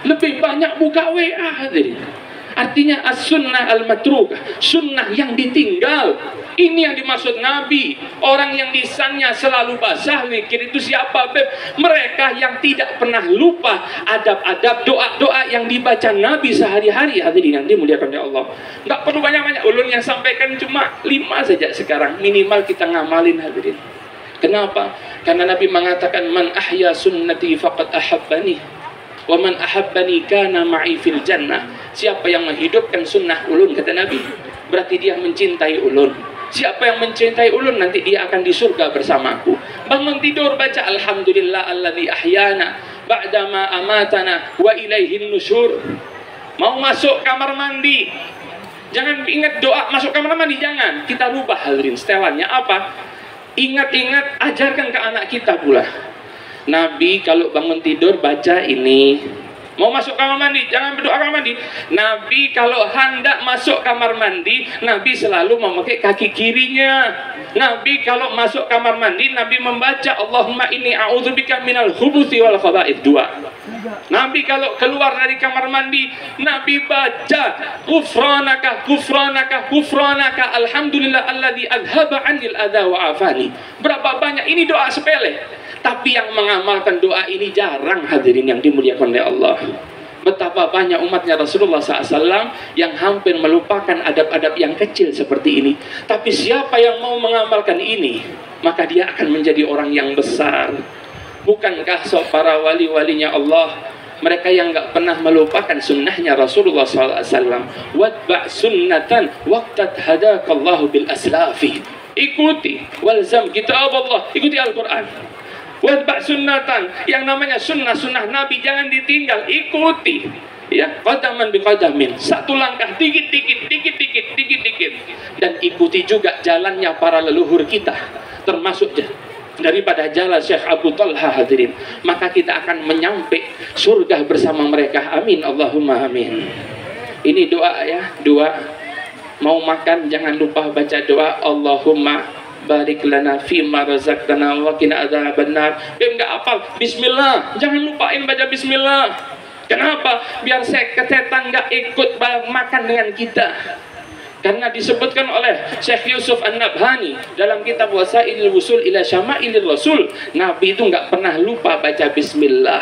Lebih banyak buka WA hadirin. Artinya as-sunnah al-matrukah, sunnah yang ditinggal. Ini yang dimaksud Nabi. Orang yang lisannya selalu basah zikir itu siapa? Beb? Mereka yang tidak pernah lupa adab-adab doa-doa yang dibaca Nabi sehari-hari. Hadirin yang dimuliakan oleh Allah. Nggak perlu banyak-banyak. Ulun yang sampaikan cuma 5 saja sekarang. Minimal kita ngamalin hadirin. Kenapa? Karena Nabi mengatakan man ahya sunnati faqad ahabbani wa man ahabbani kana ma'i fil jannah. Siapa yang menghidupkan sunnah ulun, kata Nabi, berarti dia mencintai ulun. Siapa yang mencintai ulun, nanti dia akan di surga bersamaku. Bangun tidur baca alhamdulillah alladzi ahyana ba'dama amatana wa ilaihin nusyur. Mau masuk kamar mandi, jangan ingat doa masuk kamar mandi, jangan. Kita rubah hadirin setelannya apa? Ingat-ingat, ajarkan ke anak kita pula. Nabi kalau bangun tidur baca ini. Mau masuk kamar mandi, jangan berdoa kamar mandi. Nabi kalau hendak masuk kamar mandi, Nabi selalu memakai kaki kirinya. Nabi kalau masuk kamar mandi, Nabi membaca Allahumma inni a'udzubika minal khubuthi wal khaba'ith 2. Nabi kalau keluar dari kamar mandi, Nabi baca ghufranaka ghufranaka ghufranaka alhamdulillah alladzi adhaba 'anil adza wa afani. Berapa banyak ini doa sepele. Tapi yang mengamalkan doa ini jarang hadirin yang dimuliakan oleh Allah. Betapa banyak umatnya Rasulullah SAW yang hampir melupakan adab-adab yang kecil seperti ini. Tapi siapa yang mau mengamalkan ini, maka dia akan menjadi orang yang besar. Bukankah para wali-walinya Allah, mereka yang nggak pernah melupakan sunnahnya Rasulullah SAW. Watba' sunnatan waqtat hadakallahu bil aslafi. Ikuti walzam kitab Allah, ikuti Al-Quran. Watba' sunnatan, yang namanya sunnah-sunnah Nabi jangan ditinggal, ikuti. Ya, qadaman bi qadamin, satu langkah dikit-dikit, dikit-dikit, dikit-dikit. Dan ikuti juga jalannya para leluhur kita, termasuk daripada jalan Syekh Abu Talha hadirin. Maka kita akan menyampai surga bersama mereka. Amin Allahumma amin. Ini doa ya, doa. Mau makan jangan lupa baca doa Allahumma barik lana fima razaqtana wa qina adzabannar. Beb enggak hafal bismillah, jangan lupain baca bismillah. Kenapa? Biar setan enggak ikut makan dengan kita. Karena disebutkan oleh Syekh Yusuf An-Nabhani dalam kitab Wasailul Wusul ila Syama'ilIr Rasul, Nabi itu enggak pernah lupa baca bismillah.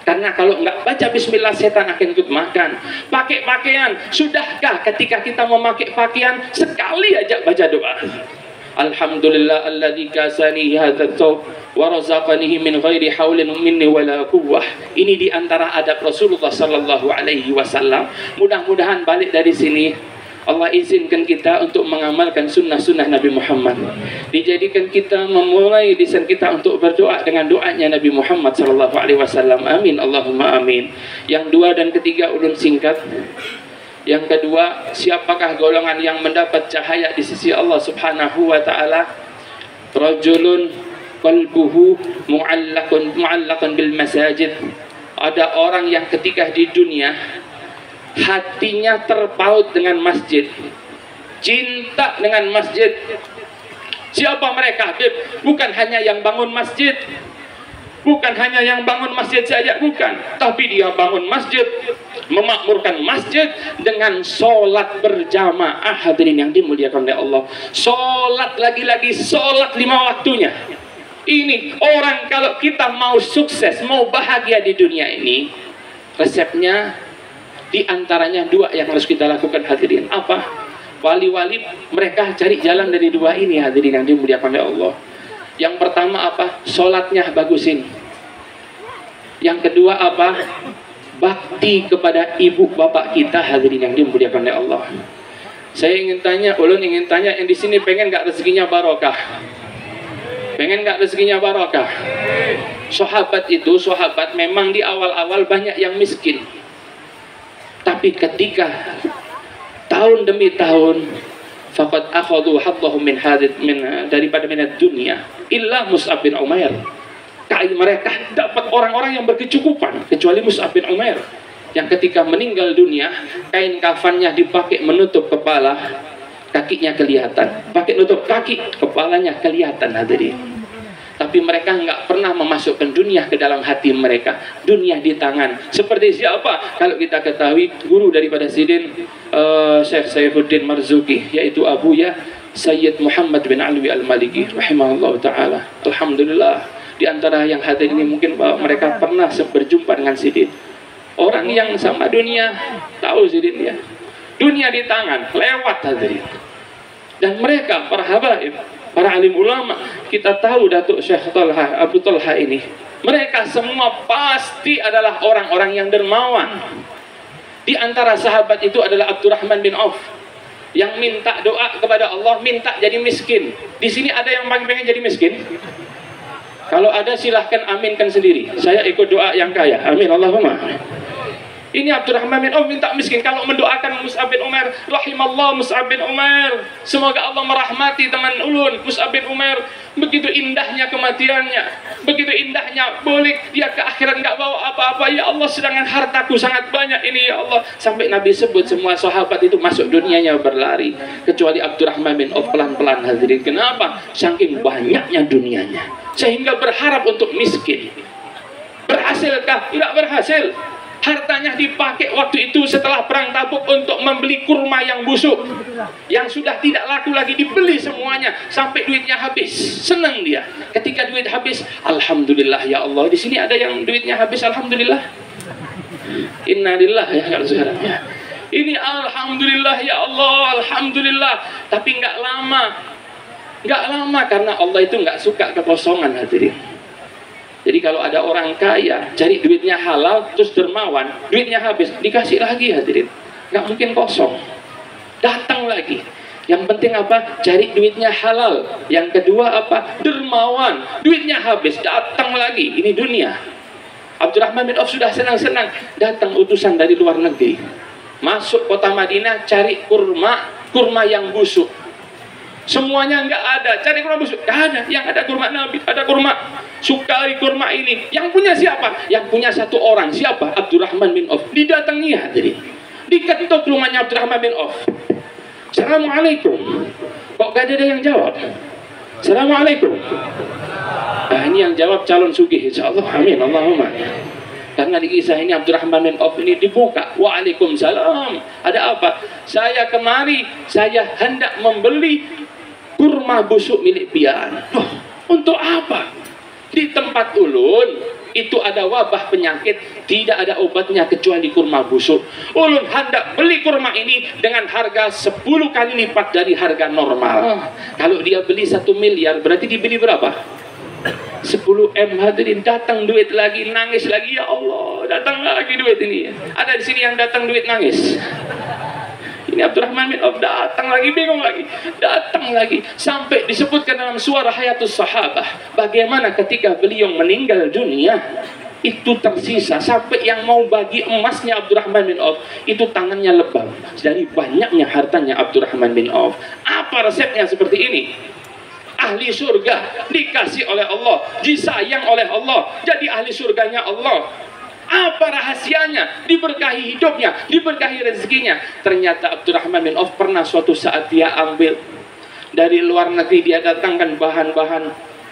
Karena kalau enggak baca bismillah, setan akan ikut makan. Pakai pakaian, sudahkah ketika kita memakai pakaian sekali aja baca doa? Alhamdulillah alladzi kasani hadzal thawb wa razaqanihi min ghairi haulin minni wala quwwah. Ini di antara adab Rasulullah sallallahu alaihi wasallam. Mudah-mudahan balik dari sini Allah izinkan kita untuk mengamalkan sunnah-sunnah Nabi Muhammad. Dijadikan kita memulai lisan kita untuk berdoa dengan doanya Nabi Muhammad sallallahu alaihi wasallam. Amin Allahumma amin. Yang dua dan ketiga ulun singkat. Yang kedua, siapakah golongan yang mendapat cahaya di sisi Allah Subhanahu wa taala? Rajulun qalbuhu mu'allaqun bil masajid. Ada orang yang ketika di dunia hatinya terpaut dengan masjid. Cinta dengan masjid. Siapa mereka? Bukan hanya yang bangun masjid. Bukan hanya yang bangun masjid saja, bukan, tapi dia bangun masjid, memakmurkan masjid dengan sholat berjamaah. Hadirin yang dimuliakan oleh Allah, sholat lagi-lagi, sholat 5 waktunya. Ini orang, kalau kita mau sukses, mau bahagia di dunia ini, resepnya diantaranya 2 yang harus kita lakukan. Hadirin, apa? Wali-wali mereka cari jalan dari 2 ini. Hadirin yang dimuliakan oleh Allah, yang pertama apa? Sholatnya bagusin. Yang kedua apa? Bakti kepada ibu bapak kita. Hadirin yang dimuliakan oleh Allah, saya ingin tanya, ulun ingin tanya, yang di sini pengen nggak rezekinya barokah? Pengen nggak rezekinya barokah? Sahabat itu, sahabat memang di awal-awal banyak yang miskin, tapi ketika tahun demi tahun, faqad akhadhu haddahum min daripada minad dunia illa Mus'ab bin Umair. Mereka dapat orang-orang yang berkecukupan kecuali Mus'ab bin Umair, yang ketika meninggal dunia kain kafannya dipakai menutup kepala, kakinya kelihatan, pakai nutup kaki, kepalanya kelihatan. Hadirin, tapi mereka nggak pernah memasukkan dunia ke dalam hati mereka. Dunia di tangan. Seperti siapa? Kalau kita ketahui guru daripada Sidin Syekh Saifuddin Marzuki, yaitu Abuya Sayyid Muhammad bin Alwi Al-Maliki rahimahullah ta'ala. Alhamdulillah, di antara yang hadir ini mungkin mereka pernah berjumpa dengan Sidin. Orang yang sama dunia, tahu Sidin ya, dunia di tangan, lewat. Hadirin, dan mereka para habaib, para alim ulama, kita tahu Datuk Syekh Talha, Abu Talha ini, mereka semua pasti adalah orang-orang yang dermawan. Di antara sahabat itu adalah Abdurrahman bin Auf, yang minta doa kepada Allah, minta jadi miskin. Di sini ada yang pengen jadi miskin? Kalau ada silahkan aminkan sendiri. Saya ikut doa yang kaya. Amin Allahumma. Ini Abdurrahman bin Auf minta miskin. Kalau mendoakan Mus'ab bin Umair, rahimallah Mus'ab bin Umair, semoga Allah merahmati teman ulun Mus'ab bin Umair. Begitu indahnya kematiannya, begitu indahnya, boleh dia ke akhirat nggak bawa apa-apa. Ya Allah, sedangkan hartaku sangat banyak ini ya Allah. Sampai Nabi sebut semua sahabat itu masuk dunianya berlari, kecuali Abdurrahman bin Auf pelan-pelan. Hadirin, kenapa? Saking banyaknya dunianya sehingga berharap untuk miskin. Berhasilkah? Tidak berhasil. Hartanya dipakai waktu itu setelah perang Tabuk untuk membeli kurma yang busuk, yang sudah tidak laku lagi, dibeli semuanya sampai duitnya habis. Senang dia ketika duit habis. Alhamdulillah ya Allah. Di sini ada yang duitnya habis, alhamdulillah. Innalillah ya sekarang ya. Ini alhamdulillah ya Allah, alhamdulillah. Tapi nggak lama karena Allah itu nggak suka kekosongan. Hadirin, jadi kalau ada orang kaya cari duitnya halal terus dermawan, duitnya habis dikasih lagi. Hadirin, nggak mungkin kosong, datang lagi. Yang penting apa? Cari duitnya halal. Yang kedua apa? Dermawan. Duitnya habis, datang lagi. Ini dunia. Abdurrahman bin Auf sudah senang-senang, datang utusan dari luar negeri, masuk kota Madinah cari kurma yang busuk. Semuanya nggak ada, cari kurma busuk, nggak ada. Yang ada kurma Nabi, ada kurma Sukari, kurma ini. Yang punya siapa? Yang punya satu orang. Siapa? Abdurrahman bin Auf. Didatangi hadirin, diketuk rumahnya Abdurrahman bin Auf. Assalamualaikum. Kok gak ada yang jawab? Assalamualaikum. Nah, ini yang jawab calon sugih, insyaallah. Amin Allahumma. Karena di kisah ini Abdurrahman bin Auf ini dibuka. Waalaikumsalam. Ada apa? Saya kemari, saya hendak membeli kurma busuk milik pian. Untuk apa? Di tempat ulun itu ada wabah penyakit, tidak ada obatnya kecuali kurma busuk. Ulun hendak beli kurma ini dengan harga 10 kali lipat dari harga normal. Kalau dia beli 1 miliar, berarti dibeli berapa? 10 M. Hadirin, datang duit lagi, nangis lagi. Ya Allah, datang lagi duit ini. Ada di sini yang datang duit nangis. Ini Abdurrahman bin Auf datang lagi, bingung lagi, datang lagi, sampai disebutkan dalam Suara Hayatus Sahabah bagaimana ketika beliau meninggal dunia itu tersisa sampai yang mau bagi emasnya Abdurrahman bin Auf itu tangannya lebam dari banyaknya hartanya Abdurrahman bin Auf. Apa resepnya seperti ini? Ahli surga, dikasih oleh Allah, disayang oleh Allah, jadi ahli surganya Allah. Apa rahasianya? Diberkahi hidupnya, diberkahi rezekinya. Ternyata Abdurrahman bin Auf pernah suatu saat dia ambil dari luar negeri, dia datangkan bahan-bahan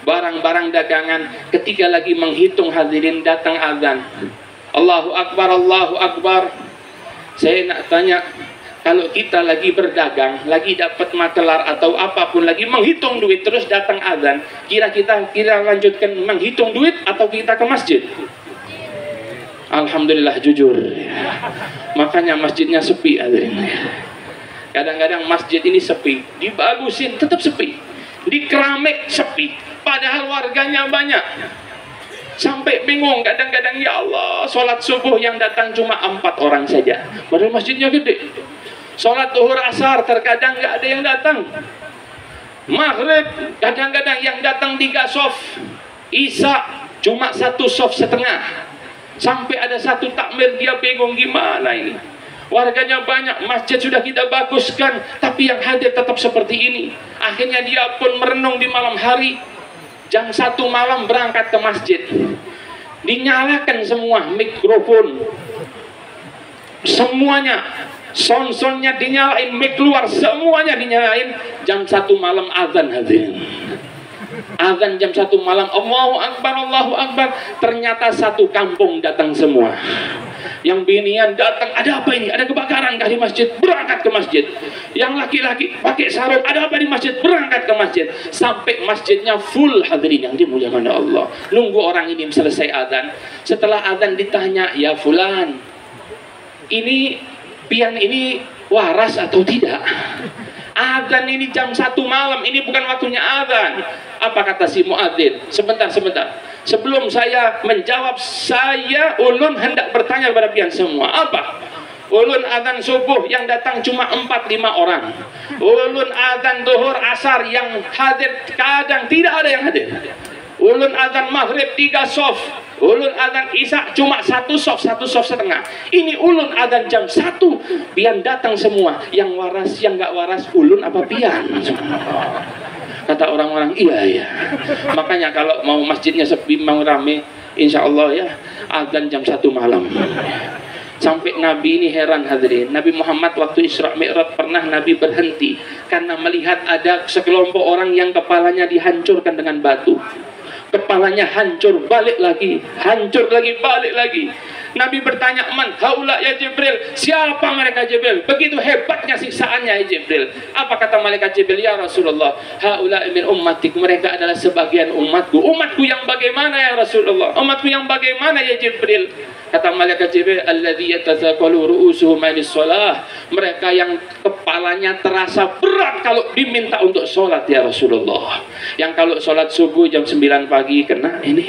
barang-barang dagangan. Ketika lagi menghitung hadirin, datang azan. Allahu Akbar, Allahu Akbar. Saya nak tanya, kalau kita lagi berdagang, lagi dapat makelar atau apapun, lagi menghitung duit, terus datang azan, kira lanjutkan menghitung duit atau kita ke masjid? Alhamdulillah jujur. Makanya masjidnya sepi hadirin. Kadang-kadang masjid ini sepi, dibagusin tetap sepi, dikeramik sepi, padahal warganya banyak. Sampai bingung kadang-kadang, ya Allah, sholat subuh yang datang cuma 4 orang saja, padahal masjidnya gede. Sholat zuhur asar terkadang nggak ada yang datang. Maghrib kadang-kadang yang datang 3 soft, isya cuma 1 soft setengah. Sampai ada satu takmir, dia bingung gimana ini, warganya banyak, masjid sudah kita baguskan, tapi yang hadir tetap seperti ini. Akhirnya dia pun merenung di malam hari. Jam 1 malam berangkat ke masjid, dinyalakan semua mikrofon, semuanya, sound-soundnya dinyalain, mic keluar, semuanya dinyalain. Jam 1 malam azan hadirin. Azan jam 1 malam, Allahu Akbar, Allahu Akbar. Ternyata satu kampung datang semua. Yang binian datang, ada apa ini? Ada kebakaran kah di masjid? Berangkat ke masjid. Yang laki-laki pakai sarung, ada apa di masjid? Berangkat ke masjid. Sampai masjidnya full hadirin yang dimuliakan oleh Allah. Nunggu orang ini selesai azan. Setelah azan ditanya, ya fulan, ini pian ini waras atau tidak? Azan ini jam 1 malam, ini bukan waktunya azan. Apa kata si muadzin? Sebentar. Sebelum saya menjawab, saya ulun hendak bertanya kepada pian semua. Apa? Ulun azan subuh yang datang cuma 4-5 orang. Ulun azan duhur asar yang hadir kadang tidak ada yang hadir. Ulun azan maghrib 3 soft. Ulun azan isya cuma 1 soft setengah. Ini ulun azan jam 1, pian datang semua. Yang waras, yang nggak waras, ulun apa pian? Kata orang-orang, iya. Makanya kalau mau masjidnya sepi, mau rame, insya Allah ya, azan jam 1 malam. Sampai Nabi ini heran hadirin. Nabi Muhammad waktu Isra Mi'raj pernah Nabi berhenti karena melihat ada sekelompok orang yang kepalanya dihancurkan dengan batu. Kepalanya hancur, balik lagi, hancur lagi, balik lagi. Nabi bertanya, man haula ya Jibril, siapa mereka Jibril? Begitu hebatnya siksaannya ya Jibril. Apa kata malaikat Jibril? Ya Rasulullah, haula min ummatik, mereka adalah sebagian umatku. Umatku yang bagaimana ya Rasulullah? Umatku yang bagaimana ya Jibril? Kata malaikat Jibril, alladzi yatathaqalu ru'usuhum anis shalah, mereka yang kepalanya terasa berat kalau diminta untuk sholat ya Rasulullah. Yang kalau sholat subuh jam 9 pagi kena ini,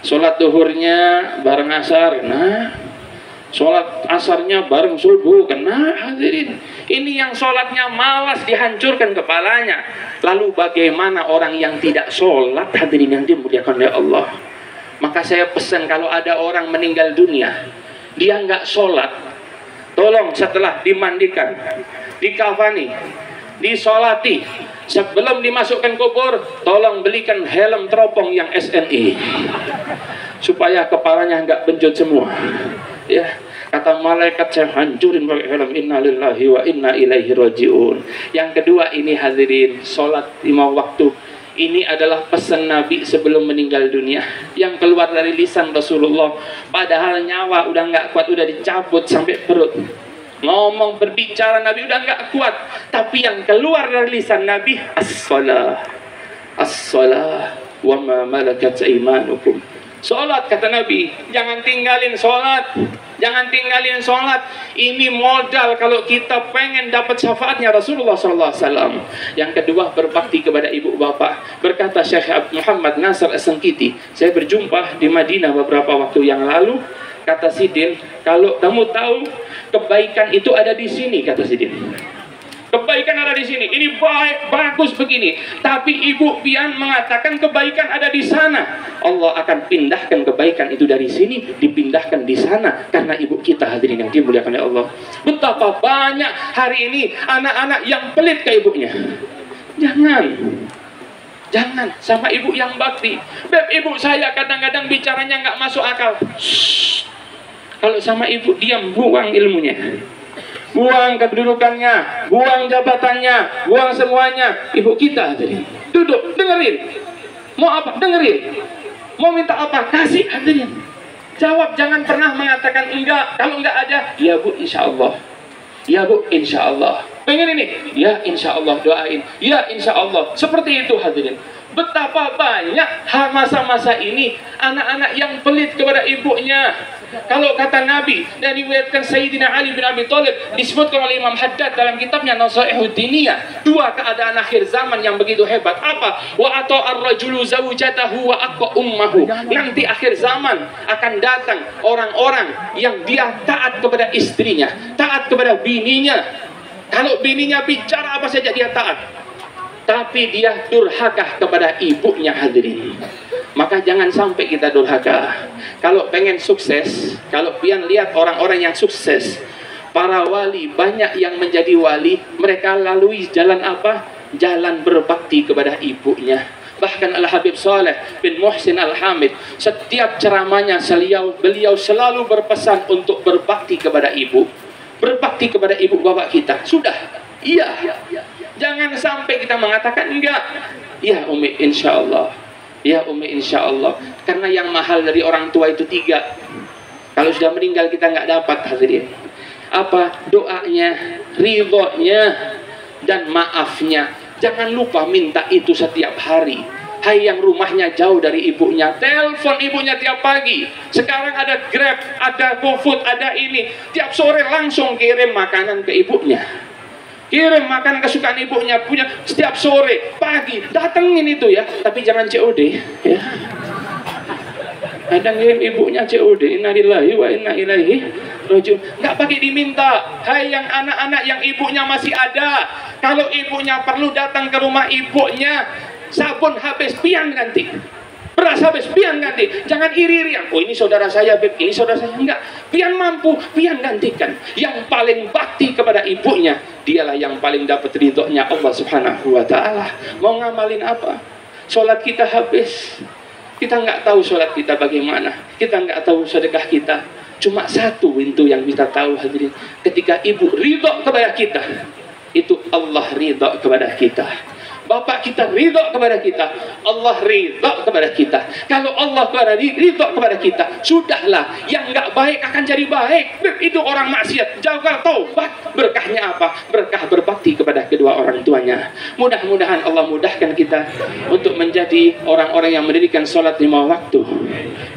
sholat duhurnya bareng asar kena, sholat asarnya bareng subuh kena. Hadirin, ini yang sholatnya malas dihancurkan kepalanya. Lalu bagaimana orang yang tidak sholat hadirin yang dimuliakan oleh Allah? Maka saya pesan, kalau ada orang meninggal dunia, dia nggak sholat, tolong setelah dimandikan, dikafani, disolati, sebelum dimasukkan kubur, tolong belikan helm teropong yang SNI, supaya kepalanya nggak benjut semua. Ya, kata malaikat, saya hancurin pakai helm. Innalillahi wa inna ilaihi rajiun. Yang kedua ini hadirin, sholat 5 waktu. Ini adalah pesan Nabi sebelum meninggal dunia, yang keluar dari lisan Rasulullah. Padahal nyawa udah nggak kuat, udah dicabut sampai perut. Ngomong berbicara Nabi udah nggak kuat, tapi yang keluar dari lisan Nabi, as-salah, as-salah, wa ma malakat aimanukum. Sholat, kata Nabi, jangan tinggalin sholat, jangan tinggalin sholat. Ini modal kalau kita pengen dapat syafaatnya Rasulullah SAW. Yang kedua, berbakti kepada ibu bapak. Berkata Syekh Muhammad Nasr As-Sangkiti, saya berjumpa di Madinah beberapa waktu yang lalu. Kata Sidin, kalau kamu tahu kebaikan itu ada di sini, kata Sidin. Kebaikan ada di sini, ini baik, bagus begini. Tapi ibu pian mengatakan kebaikan ada di sana. Allah akan pindahkan kebaikan itu dari sini, dipindahkan di sana. Karena ibu kita hadirin yang dimuliakan oleh Allah. Betapa banyak hari ini anak-anak yang pelit ke ibunya. Jangan sama ibu yang bakti. Beb, ibu saya kadang-kadang bicaranya nggak masuk akal. Shhh. Kalau sama ibu diam, buang ilmunya, buang kedudukannya, buang jabatannya, buang semuanya. Ibu kita hadirin, duduk dengerin. Mau apa? Dengerin. Mau minta apa? Kasih, hadirin. Jawab, jangan pernah mengatakan enggak. Kalau enggak ada, ya Bu, insya Allah. Ya Bu, insya Allah. Pengen ini? Ya insya Allah, doain. Ya insya Allah. Seperti itu hadirin. Betapa banyak masa-masa ini anak-anak yang pelit kepada ibunya. Kalau kata Nabi dan diriwayatkan Sayyidina Ali bin Abi Thalib, disebutkan oleh Imam Haddad dalam kitabnya Nasaihud Diniyah, dua keadaan akhir zaman yang begitu hebat. Apa? Wa ata'ar rajulu zawjatahu wa aqqa ummahu. Nanti akhir zaman akan datang orang-orang yang dia taat kepada istrinya, taat kepada bininya. Kalau bininya bicara apa saja dia taat. Tapi dia durhaka kepada ibunya hadirin. Maka jangan sampai kita durhaka. Kalau pengen sukses, kalau pian lihat orang-orang yang sukses, para wali, banyak yang menjadi wali, mereka lalui jalan apa? Jalan berbakti kepada ibunya. Bahkan Al-Habib Saleh bin Muhsin Al-Hamid, setiap ceramahnya beliau selalu berpesan untuk berbakti kepada ibu. Berbakti kepada ibu bapak kita. Sudah. Iya. Jangan sampai kita mengatakan enggak. Ya Umi insya Allah. Ya Umi insya Allah. Karena yang mahal dari orang tua itu 3. Kalau sudah meninggal kita nggak dapat hadirin. Apa? Doanya, ridhonya, dan maafnya. Jangan lupa minta itu setiap hari. Hai yang rumahnya jauh dari ibunya, telepon ibunya tiap pagi. Sekarang ada Grab, ada GoFood, ada ini. Tiap sore langsung kirim makanan ke ibunya. Kirim makanan kesukaan ibunya punya setiap sore, pagi, datengin itu ya. Tapi jangan COD ya. Kadang ngirim ibunya COD, innalillahi wa inna ilaihi rajiun. Nggak pakai diminta. Hai yang anak-anak yang ibunya masih ada, kalau ibunya perlu datang ke rumah ibunya, sabun habis pian ganti, beras habis pian ganti. Jangan iri-irian. Oh ini saudara saya Beb, ini saudara saya. Enggak, pian mampu, pian gantikan. Yang paling bakti kepada ibunya, dialah yang paling dapat ridhonya Allah Subhanahu wa ta'ala. Mau ngamalin apa? Sholat kita habis, kita nggak tahu sholat kita bagaimana, kita nggak tahu sedekah kita. Cuma satu pintu yang kita tahu hadirin, ketika ibu ridho kepada kita, itu Allah ridho kepada kita. Bapak kita ridho kepada kita, Allah ridho kepada kita. Kalau Allah ridho kepada kita, sudahlah. Yang nggak baik akan jadi baik. Itu orang maksiat, jaga taubat. Berkahnya apa? Berkah berbakti kepada kedua orang tuanya. Mudah-mudahan Allah mudahkan kita untuk menjadi orang-orang yang mendirikan sholat 5 waktu,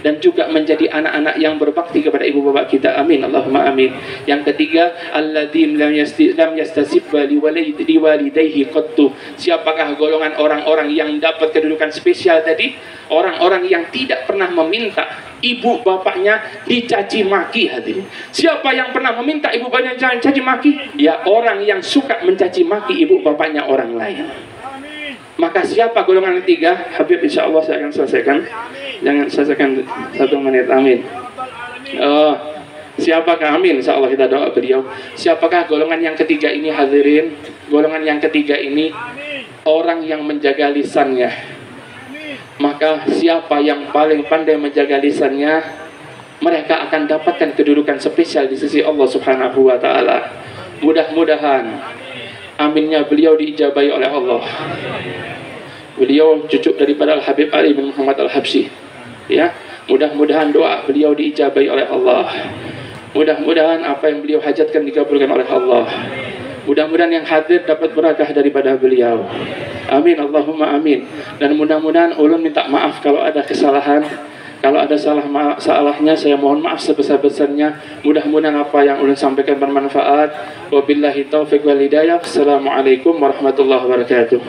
dan juga menjadi anak-anak yang berbakti kepada ibu bapak kita. Amin, Allahumma amin. Yang ketiga, alladzim lam yastasibba liwalidayhi qattu. Siapakah golongan orang-orang yang dapat kedudukan spesial tadi? Orang-orang yang tidak pernah meminta ibu bapaknya dicaci maki hadirin. Siapa yang pernah meminta ibu bapaknya dicaci maki? Ya orang yang suka mencaci maki ibu bapaknya orang lain. Maka siapa golongan ketiga? Habib insya Allah saya akan selesaikan. Jangan selesaikan 1 menit. Amin. Siapakah? Amin. Insya Allah kita doa beliau. Siapakah golongan yang ketiga ini hadirin? Golongan yang ketiga ini orang yang menjaga lisannya. Maka siapa yang paling pandai menjaga lisannya, mereka akan dapatkan kedudukan spesial di sisi Allah Subhanahu wa ta'ala. Mudah-mudahan aminnya beliau diijabahi oleh Allah. Beliau cucu daripada Al-Habib Ali bin Muhammad Al-Habsyi ya. Mudah-mudahan doa beliau diijabahi oleh Allah. Mudah-mudahan apa yang beliau hajatkan dikabulkan oleh Allah. Mudah-mudahan yang hadir dapat berkah daripada beliau. Amin, Allahumma amin. Dan mudah-mudahan ulun minta maaf kalau ada kesalahan. Kalau ada salahnya saya mohon maaf sebesar-besarnya. Mudah-mudahan apa yang ulun sampaikan bermanfaat. Wabillahi taufiq wal hidayah. Assalamualaikum warahmatullahi wabarakatuh.